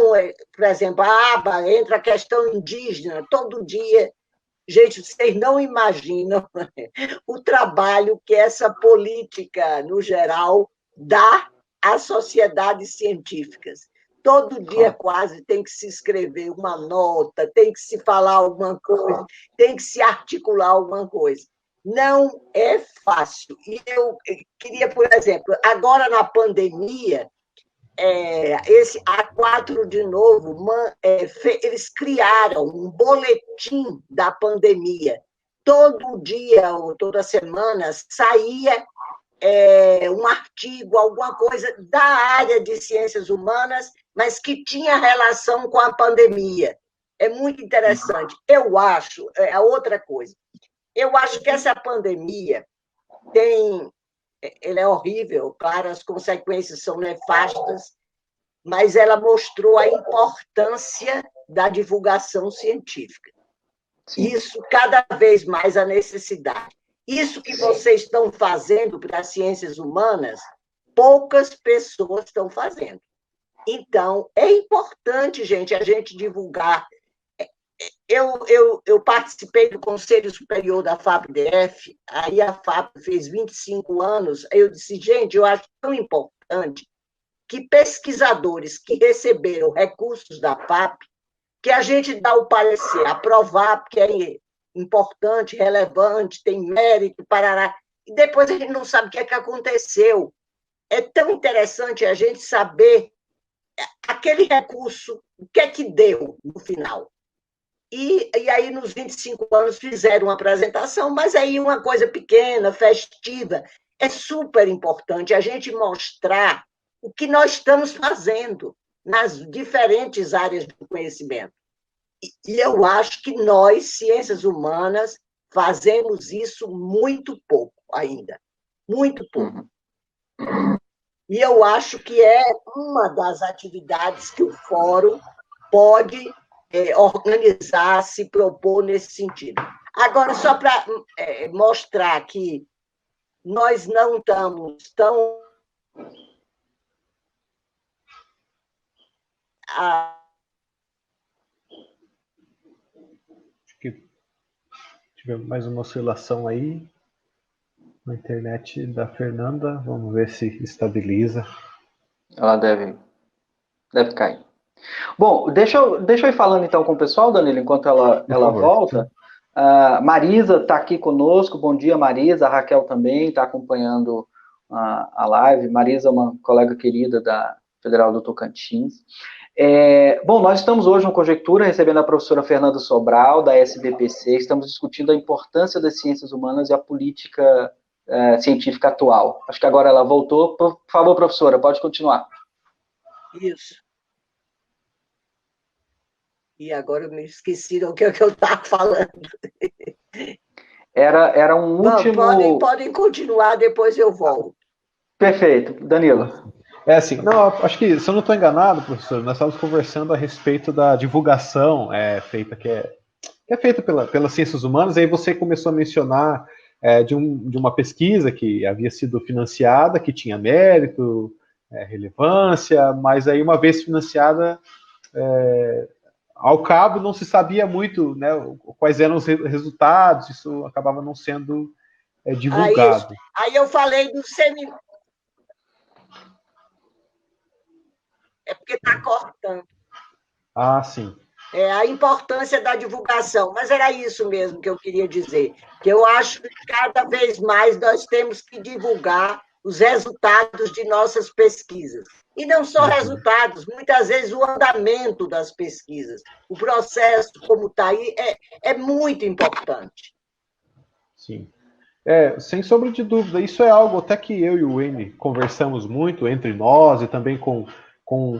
por exemplo, a aba entra a questão indígena, todo dia. Gente, vocês não imaginam o trabalho que essa política, no geral, dá às sociedades científicas. Todo dia, quase, tem que se escrever uma nota, tem que se falar alguma coisa, tem que se articular alguma coisa. Não é fácil. E eu queria, por exemplo, agora na pandemia, esse A4 de novo, eles criaram um boletim da pandemia. Todo dia ou toda semana saía um artigo, alguma coisa da área de ciências humanas, mas que tinha relação com a pandemia. É muito interessante. Eu acho, a outra coisa, eu acho que essa pandemia ela é horrível, claro, as consequências são nefastas, mas ela mostrou a importância da divulgação científica. Sim. Isso, cada vez mais, a necessidade. Isso que vocês estão fazendo para as ciências humanas, poucas pessoas estão fazendo. Então, é importante, gente, a gente divulgar. Eu participei do Conselho Superior da FAPDF, aí a FAP fez 25 anos, aí eu disse, gente, eu acho tão importante que pesquisadores que receberam recursos da FAP, que a gente dá o parecer, aprovar, porque é importante, relevante, tem mérito, parará, e depois a gente não sabe o que é que aconteceu. É tão interessante a gente saber aquele recurso, o que é que deu no final. E aí, nos 25 anos, fizeram uma apresentação, mas aí uma coisa pequena, festiva. É super importante a gente mostrar o que nós estamos fazendo nas diferentes áreas do conhecimento. E eu acho que nós, ciências humanas, fazemos isso muito pouco ainda. Muito pouco. E eu acho que é uma das atividades que o Fórum pode organizar, se propor nesse sentido. Agora, só para mostrar que nós não estamos tão... Acho que tivemos mais uma oscilação aí na internet da Fernanda. Vamos ver se estabiliza. Ela deve cair. Bom, deixa eu ir falando então com o pessoal, Danilo, enquanto ela volta. Marisa está aqui conosco. Bom dia, Marisa. A Raquel também está acompanhando a live. Marisa é uma colega querida da Federal do Tocantins. Bom, nós estamos hoje no Conjectura, recebendo a professora Fernanda Sobral, da SBPC. Estamos discutindo a importância das ciências humanas e a política científica atual. Acho que agora ela voltou. Por favor, professora, pode continuar. Isso. E agora eu me esqueci do que eu estava falando. Era um último... Podem continuar, depois eu volto. Perfeito. Danilo. Assim, não, acho que, se eu não estou enganado, professor, nós estávamos conversando a respeito da divulgação feita, que é feita pelas ciências humanas, e aí você começou a mencionar de uma pesquisa que havia sido financiada, que tinha mérito, relevância, mas aí, uma vez financiada, ao cabo, não se sabia muito, né, quais eram os resultados, isso acabava não sendo divulgado. Aí eu falei do seminário. É porque está cortando. Ah, sim. A importância da divulgação, mas era isso mesmo que eu queria dizer, que eu acho que cada vez mais nós temos que divulgar os resultados de nossas pesquisas. E não só resultados, muitas vezes o andamento das pesquisas, o processo como está aí, é muito importante. Sim. Sem sombra de dúvida, isso é algo até que eu e o Wayne conversamos muito entre nós e também com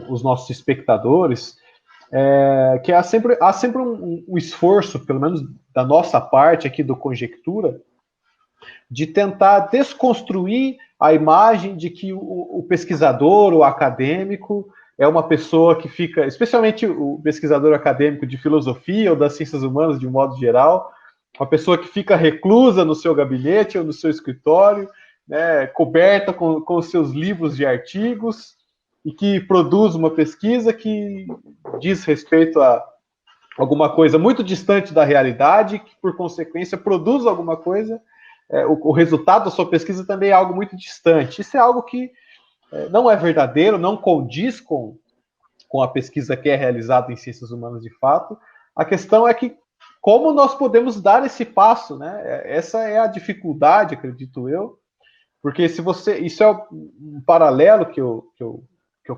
os nossos espectadores, que há sempre um esforço, pelo menos da nossa parte aqui do Conjectura, de tentar desconstruir a imagem de que o pesquisador, o acadêmico, é uma pessoa que fica, especialmente o pesquisador acadêmico de filosofia ou das ciências humanas de um modo geral, uma pessoa que fica reclusa no seu gabinete ou no seu escritório, né, coberta com os seus livros de artigos, e que produz uma pesquisa que diz respeito a alguma coisa muito distante da realidade, que, por consequência, produz alguma coisa, o resultado da sua pesquisa também é algo muito distante. Isso é algo que não é verdadeiro, não condiz com a pesquisa que é realizada em ciências humanas de fato. A questão é que como nós podemos dar esse passo, né? Essa é a dificuldade, acredito eu, porque se você... Isso é um paralelo que eu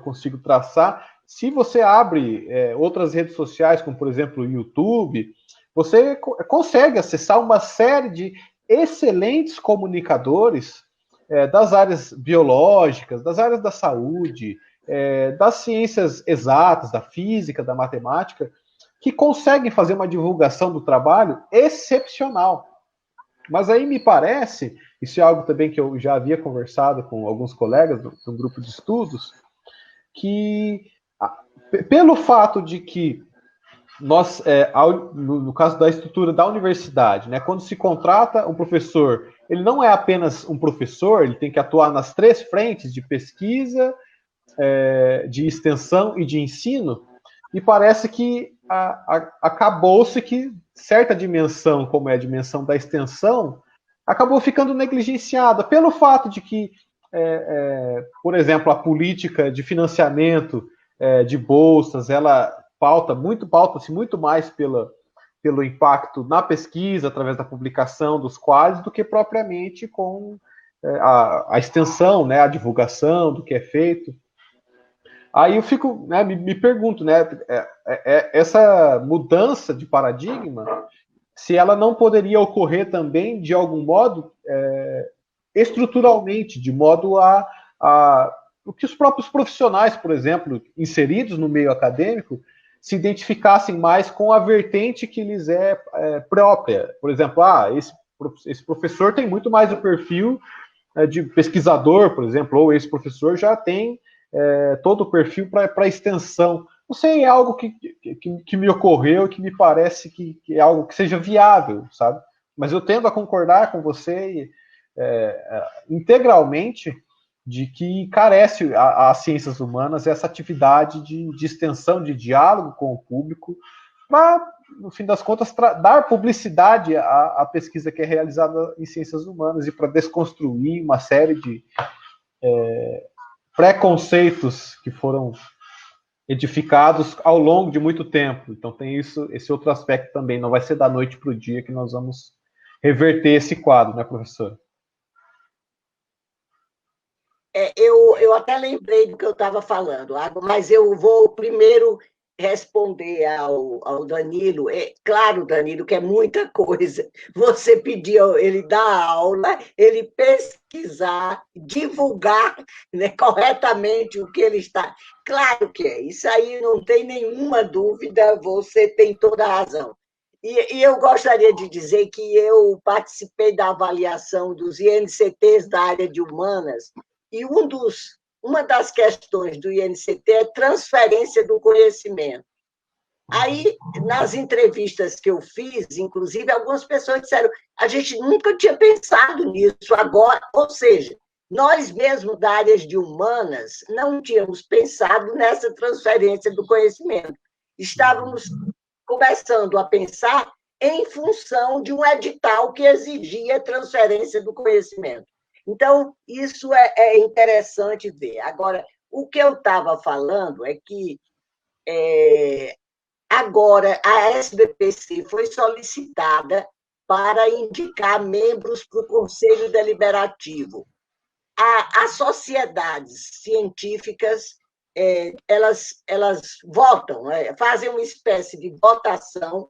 consigo traçar. Se você abre outras redes sociais, como por exemplo o YouTube, você consegue acessar uma série de excelentes comunicadores das áreas biológicas, das áreas da saúde, das ciências exatas, da física, da matemática, que conseguem fazer uma divulgação do trabalho excepcional. Mas aí me parece, isso é algo também que eu já havia conversado com alguns colegas de um grupo de estudos, que pelo fato de que nós, no caso da estrutura da universidade, né, quando se contrata um professor, ele não é apenas um professor, ele tem que atuar nas 3 frentes de pesquisa, de extensão e de ensino, e parece que acabou-se que certa dimensão, como é a dimensão da extensão, acabou ficando negligenciada pelo fato de que, por exemplo, a política de financiamento de bolsas, ela pauta-se muito mais pelo impacto na pesquisa, através da publicação dos quadros, do que propriamente com a extensão, né, a divulgação do que é feito. Aí eu fico, né, me pergunto, né, essa mudança de paradigma, se ela não poderia ocorrer também, de algum modo, estruturalmente, de modo a o que os próprios profissionais, por exemplo, inseridos no meio acadêmico, se identificassem mais com a vertente que lhes é própria. Por exemplo, esse professor tem muito mais o perfil de pesquisador, por exemplo, ou esse professor já tem todo o perfil para extensão. Não sei, é algo que me ocorreu, que me parece que é algo que seja viável, sabe? Mas eu tendo a concordar com você integralmente de que carece as ciências humanas essa atividade de extensão, de diálogo com o público, para, no fim das contas, dar publicidade à pesquisa que é realizada em ciências humanas e para desconstruir uma série de preconceitos que foram edificados ao longo de muito tempo. Então tem esse outro aspecto também. Não vai ser da noite para o dia que nós vamos reverter esse quadro, né, professor? Eu até lembrei do que eu estava falando, mas eu vou primeiro responder ao Danilo. É claro, Danilo, que é muita coisa. Você pediu ele dar aula, ele pesquisar, divulgar, né, corretamente o que ele está. Claro que é, isso aí não tem nenhuma dúvida, você tem toda a razão. E eu gostaria de dizer que eu participei da avaliação dos INCTs da área de humanas, e uma das questões do INCT é transferência do conhecimento. Aí, nas entrevistas que eu fiz, inclusive, algumas pessoas disseram: a gente nunca tinha pensado nisso agora, ou seja, nós mesmos da área de humanas não tínhamos pensado nessa transferência do conhecimento. Estávamos começando a pensar em função de um edital que exigia transferência do conhecimento. Então, isso é interessante ver. Agora, o que eu estava falando é que agora a SBPC foi solicitada para indicar membros para o Conselho Deliberativo. As sociedades científicas, elas votam, fazem uma espécie de votação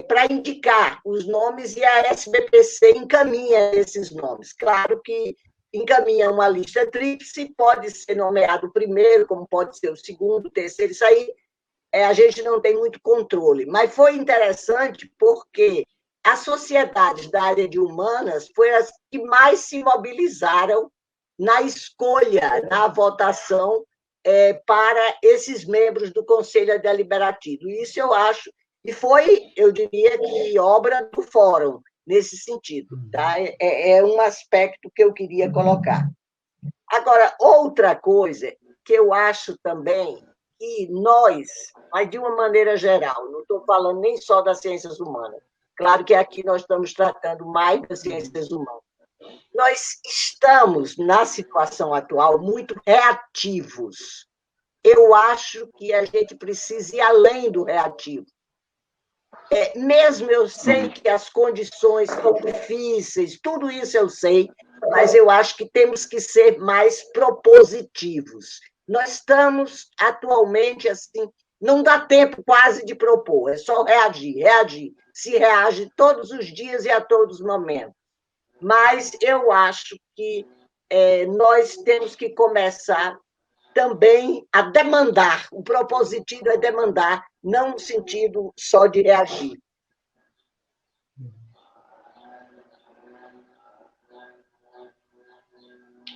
para indicar os nomes, e a SBPC encaminha esses nomes. Claro que encaminha uma lista tríplice, pode ser nomeado o primeiro, como pode ser o segundo, o terceiro, isso aí a gente não tem muito controle. Mas foi interessante porque as sociedades da área de humanas foram as que mais se mobilizaram na escolha, na votação para esses membros do Conselho Deliberativo. Isso eu acho. E foi, eu diria que, obra do fórum, nesse sentido. Tá? É um aspecto que eu queria colocar. Agora, outra coisa que eu acho também que nós, mas de uma maneira geral, não estou falando nem só das ciências humanas, claro que aqui nós estamos tratando mais das ciências humanas, nós estamos, na situação atual, muito reativos. Eu acho que a gente precisa ir além do reativo. Mesmo eu sei que as condições são difíceis, tudo isso eu sei, mas eu acho que temos que ser mais propositivos. Nós estamos atualmente assim, não dá tempo quase de propor, é só reagir, reagir. Se reage todos os dias e a todos os momentos. Mas eu acho que nós temos que começar também a demandar. O propositivo é demandar, não no sentido só de reagir.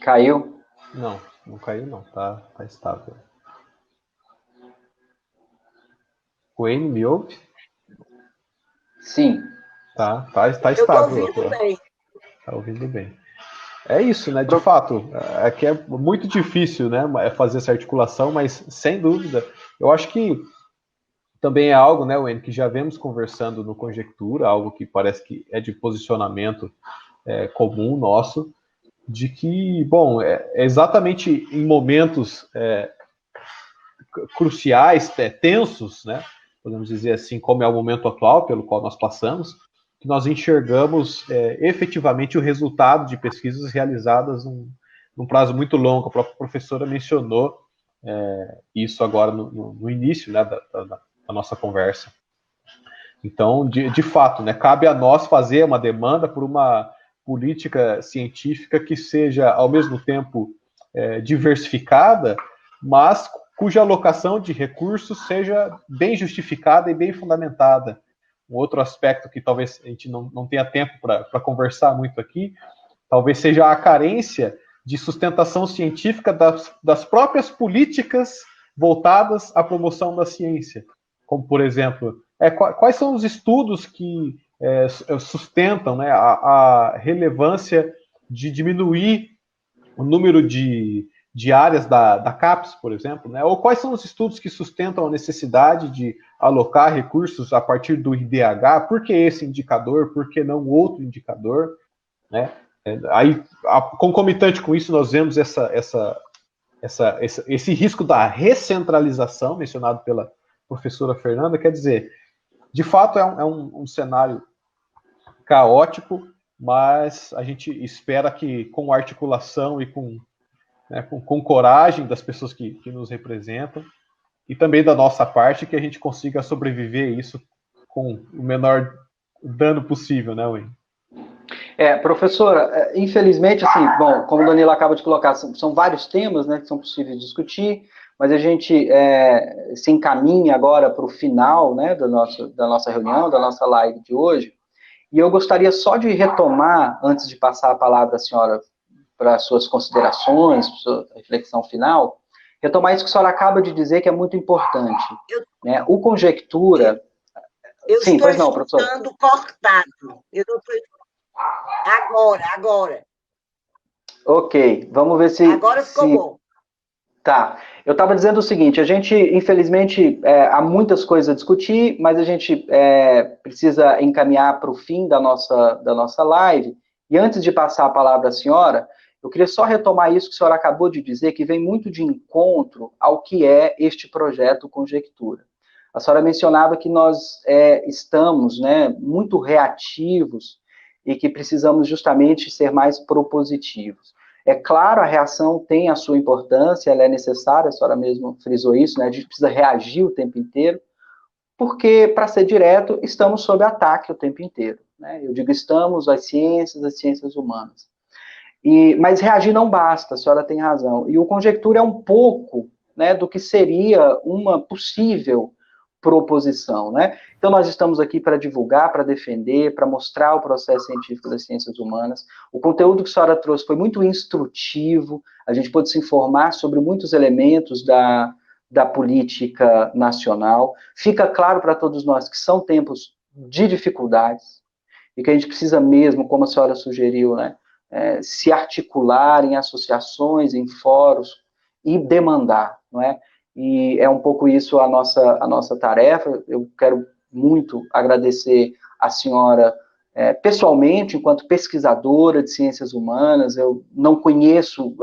Caiu? Não, não caiu não, tá estável. O N me ouve? Sim. Tá estável. Eu estou ouvindo bem. Tá ouvindo bem. É isso, né? De fato, é que é muito difícil, né? Fazer essa articulação, mas sem dúvida, eu acho que também é algo, né, Wayne, que já vemos conversando no Conjectura, algo que parece que é de posicionamento comum nosso, de que, bom, exatamente em momentos cruciais, tensos, né? Podemos dizer assim, como é o momento atual pelo qual nós passamos, que nós enxergamos efetivamente o resultado de pesquisas realizadas num prazo muito longo. A própria professora mencionou isso agora no início, né, da nossa conversa. Então, de fato, né, cabe a nós fazer uma demanda por uma política científica que seja, ao mesmo tempo, diversificada, mas cuja alocação de recursos seja bem justificada e bem fundamentada. Um outro aspecto que talvez a gente não tenha tempo para conversar muito aqui, talvez seja a carência de sustentação científica das próprias políticas voltadas à promoção da ciência. Como, por exemplo, quais são os estudos que sustentam, né, a relevância de diminuir o número de áreas da CAPES, por exemplo, né? Ou quais são os estudos que sustentam a necessidade de alocar recursos a partir do IDH? Por que esse indicador? Por que não outro indicador? Né? Aí, concomitante com isso, nós vemos esse risco da recentralização, mencionado pela professora Fernanda. Quer dizer, de fato, é um cenário caótico, mas a gente espera que, com articulação e com coragem das pessoas que nos representam, e também da nossa parte, que a gente consiga sobreviver isso com o menor dano possível, né, Wayne? Professora, infelizmente, assim, bom, como o Danilo acaba de colocar, são vários temas, né, que são possíveis de discutir, mas a gente se encaminha agora para o final, né, da nossa reunião, da nossa live de hoje, e eu gostaria só de retomar, antes de passar a palavra à senhora para suas considerações, para sua reflexão final, retomar isso que a senhora acaba de dizer, que é muito importante. Né? O Conjectura... Sim, pois não, professor. Eu estou cortado. Eu não estou... Agora. Ok, vamos ver se... Agora ficou bom. Tá. Eu estava dizendo o seguinte, a gente, infelizmente, há muitas coisas a discutir, mas a gente precisa encaminhar para o fim da nossa live. E antes de passar a palavra à senhora, eu queria só retomar isso que a senhora acabou de dizer, que vem muito de encontro ao que é este projeto Conjectura. A senhora mencionava que nós estamos, né, muito reativos e que precisamos justamente ser mais propositivos. É claro, a reação tem a sua importância, ela é necessária, a senhora mesmo frisou isso, né? A gente precisa reagir o tempo inteiro, porque, para ser direto, estamos sob ataque o tempo inteiro. Né? Eu digo estamos, as ciências humanas. Mas reagir não basta, a senhora tem razão. E o Conjectura é um pouco, né, do que seria uma possível proposição, né? Então, nós estamos aqui para divulgar, para defender, para mostrar o processo científico das ciências humanas. O conteúdo que a senhora trouxe foi muito instrutivo, a gente pôde se informar sobre muitos elementos da política nacional. Fica claro para todos nós que são tempos de dificuldades e que a gente precisa mesmo, como a senhora sugeriu, né, se articular em associações, em fóruns e demandar, não é? E é um pouco isso a nossa tarefa. Eu quero muito agradecer a senhora pessoalmente, enquanto pesquisadora de ciências humanas. Eu não conheço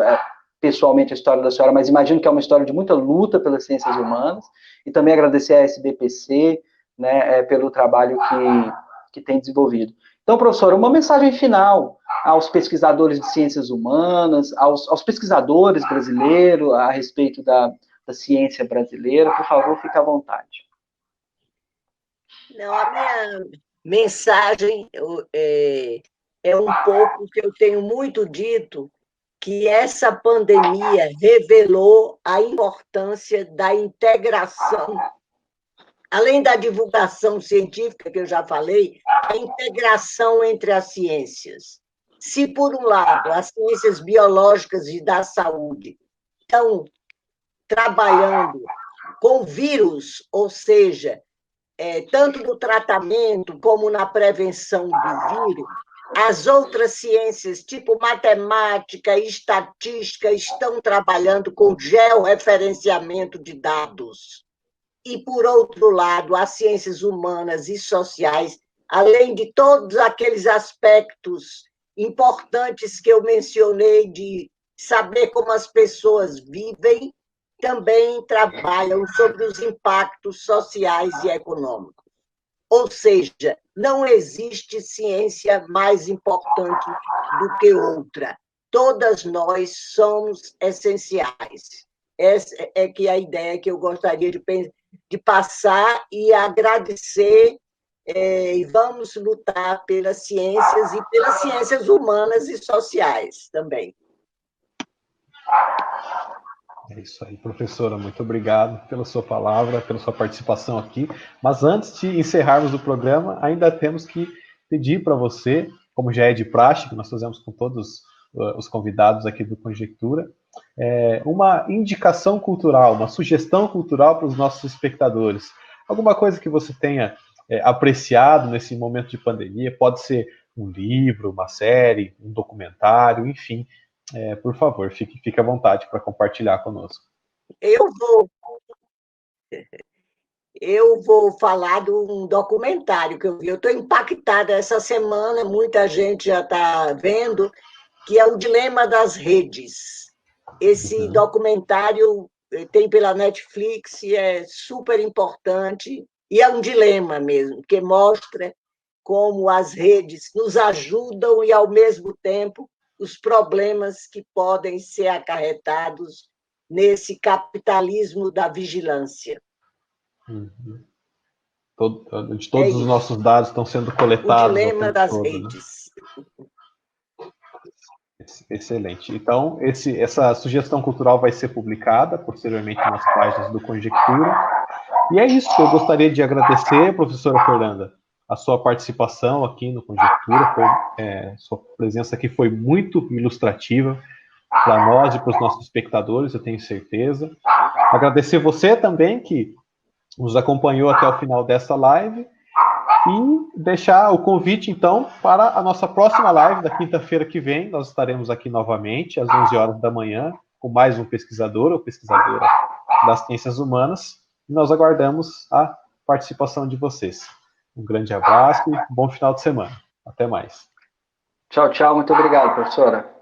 pessoalmente a história da senhora, mas imagino que é uma história de muita luta pelas ciências humanas. E também agradecer à SBPC, né, pelo trabalho que tem desenvolvido. Então, professora, uma mensagem final aos pesquisadores de ciências humanas, aos pesquisadores brasileiros a respeito da ciência brasileira, por favor, fique à vontade. Não, a minha mensagem é um pouco que eu tenho muito dito, que essa pandemia revelou a importância da integração, além da divulgação científica, que eu já falei, a integração entre as ciências. Se, por um lado, as ciências biológicas e da saúde estão trabalhando com vírus, ou seja, tanto no tratamento como na prevenção do vírus, as outras ciências, tipo matemática e estatística, estão trabalhando com georreferenciamento de dados. E, por outro lado, as ciências humanas e sociais, além de todos aqueles aspectos importantes que eu mencionei, de saber como as pessoas vivem, também trabalham sobre os impactos sociais e econômicos. Ou seja, não existe ciência mais importante do que outra. Todas nós somos essenciais. Essa é que é a ideia que eu gostaria de passar e agradecer, e vamos lutar pelas ciências e pelas ciências humanas e sociais também. É isso aí, professora. Muito obrigado pela sua palavra, pela sua participação aqui. Mas antes de encerrarmos o programa, ainda temos que pedir para você, como já é de praxe, que nós fazemos com todos os convidados aqui do Conjectura, uma indicação cultural, uma sugestão cultural para os nossos espectadores. Alguma coisa que você tenha apreciado nesse momento de pandemia, pode ser um livro, uma série, um documentário, enfim. Por favor, fique à vontade para compartilhar conosco. Eu vou falar de um documentário que eu vi. Eu estou impactada essa semana, muita gente já está vendo, que é o Dilema das Redes. Esse documentário tem pela Netflix e é super importante, e é um dilema mesmo, que mostra como as redes nos ajudam e, ao mesmo tempo, os problemas que podem ser acarretados nesse capitalismo da vigilância. Uhum. De todos os nossos dados estão sendo coletados. O dilema das redes. Né? Excelente. Então, essa sugestão cultural vai ser publicada posteriormente nas páginas do Conjectura. E é isso que eu gostaria de agradecer, professora Fernanda, a sua participação aqui no Conjectura. Sua presença aqui foi muito ilustrativa para nós e para os nossos espectadores, eu tenho certeza. Agradecer você também, que nos acompanhou até o final dessa live. E deixar o convite, então, para a nossa próxima live da quinta-feira que vem. Nós estaremos aqui novamente, às 11 horas da manhã, com mais um pesquisador ou pesquisadora das ciências humanas. E nós aguardamos a participação de vocês. Um grande abraço e bom final de semana. Até mais. Tchau, tchau. Muito obrigado, professora.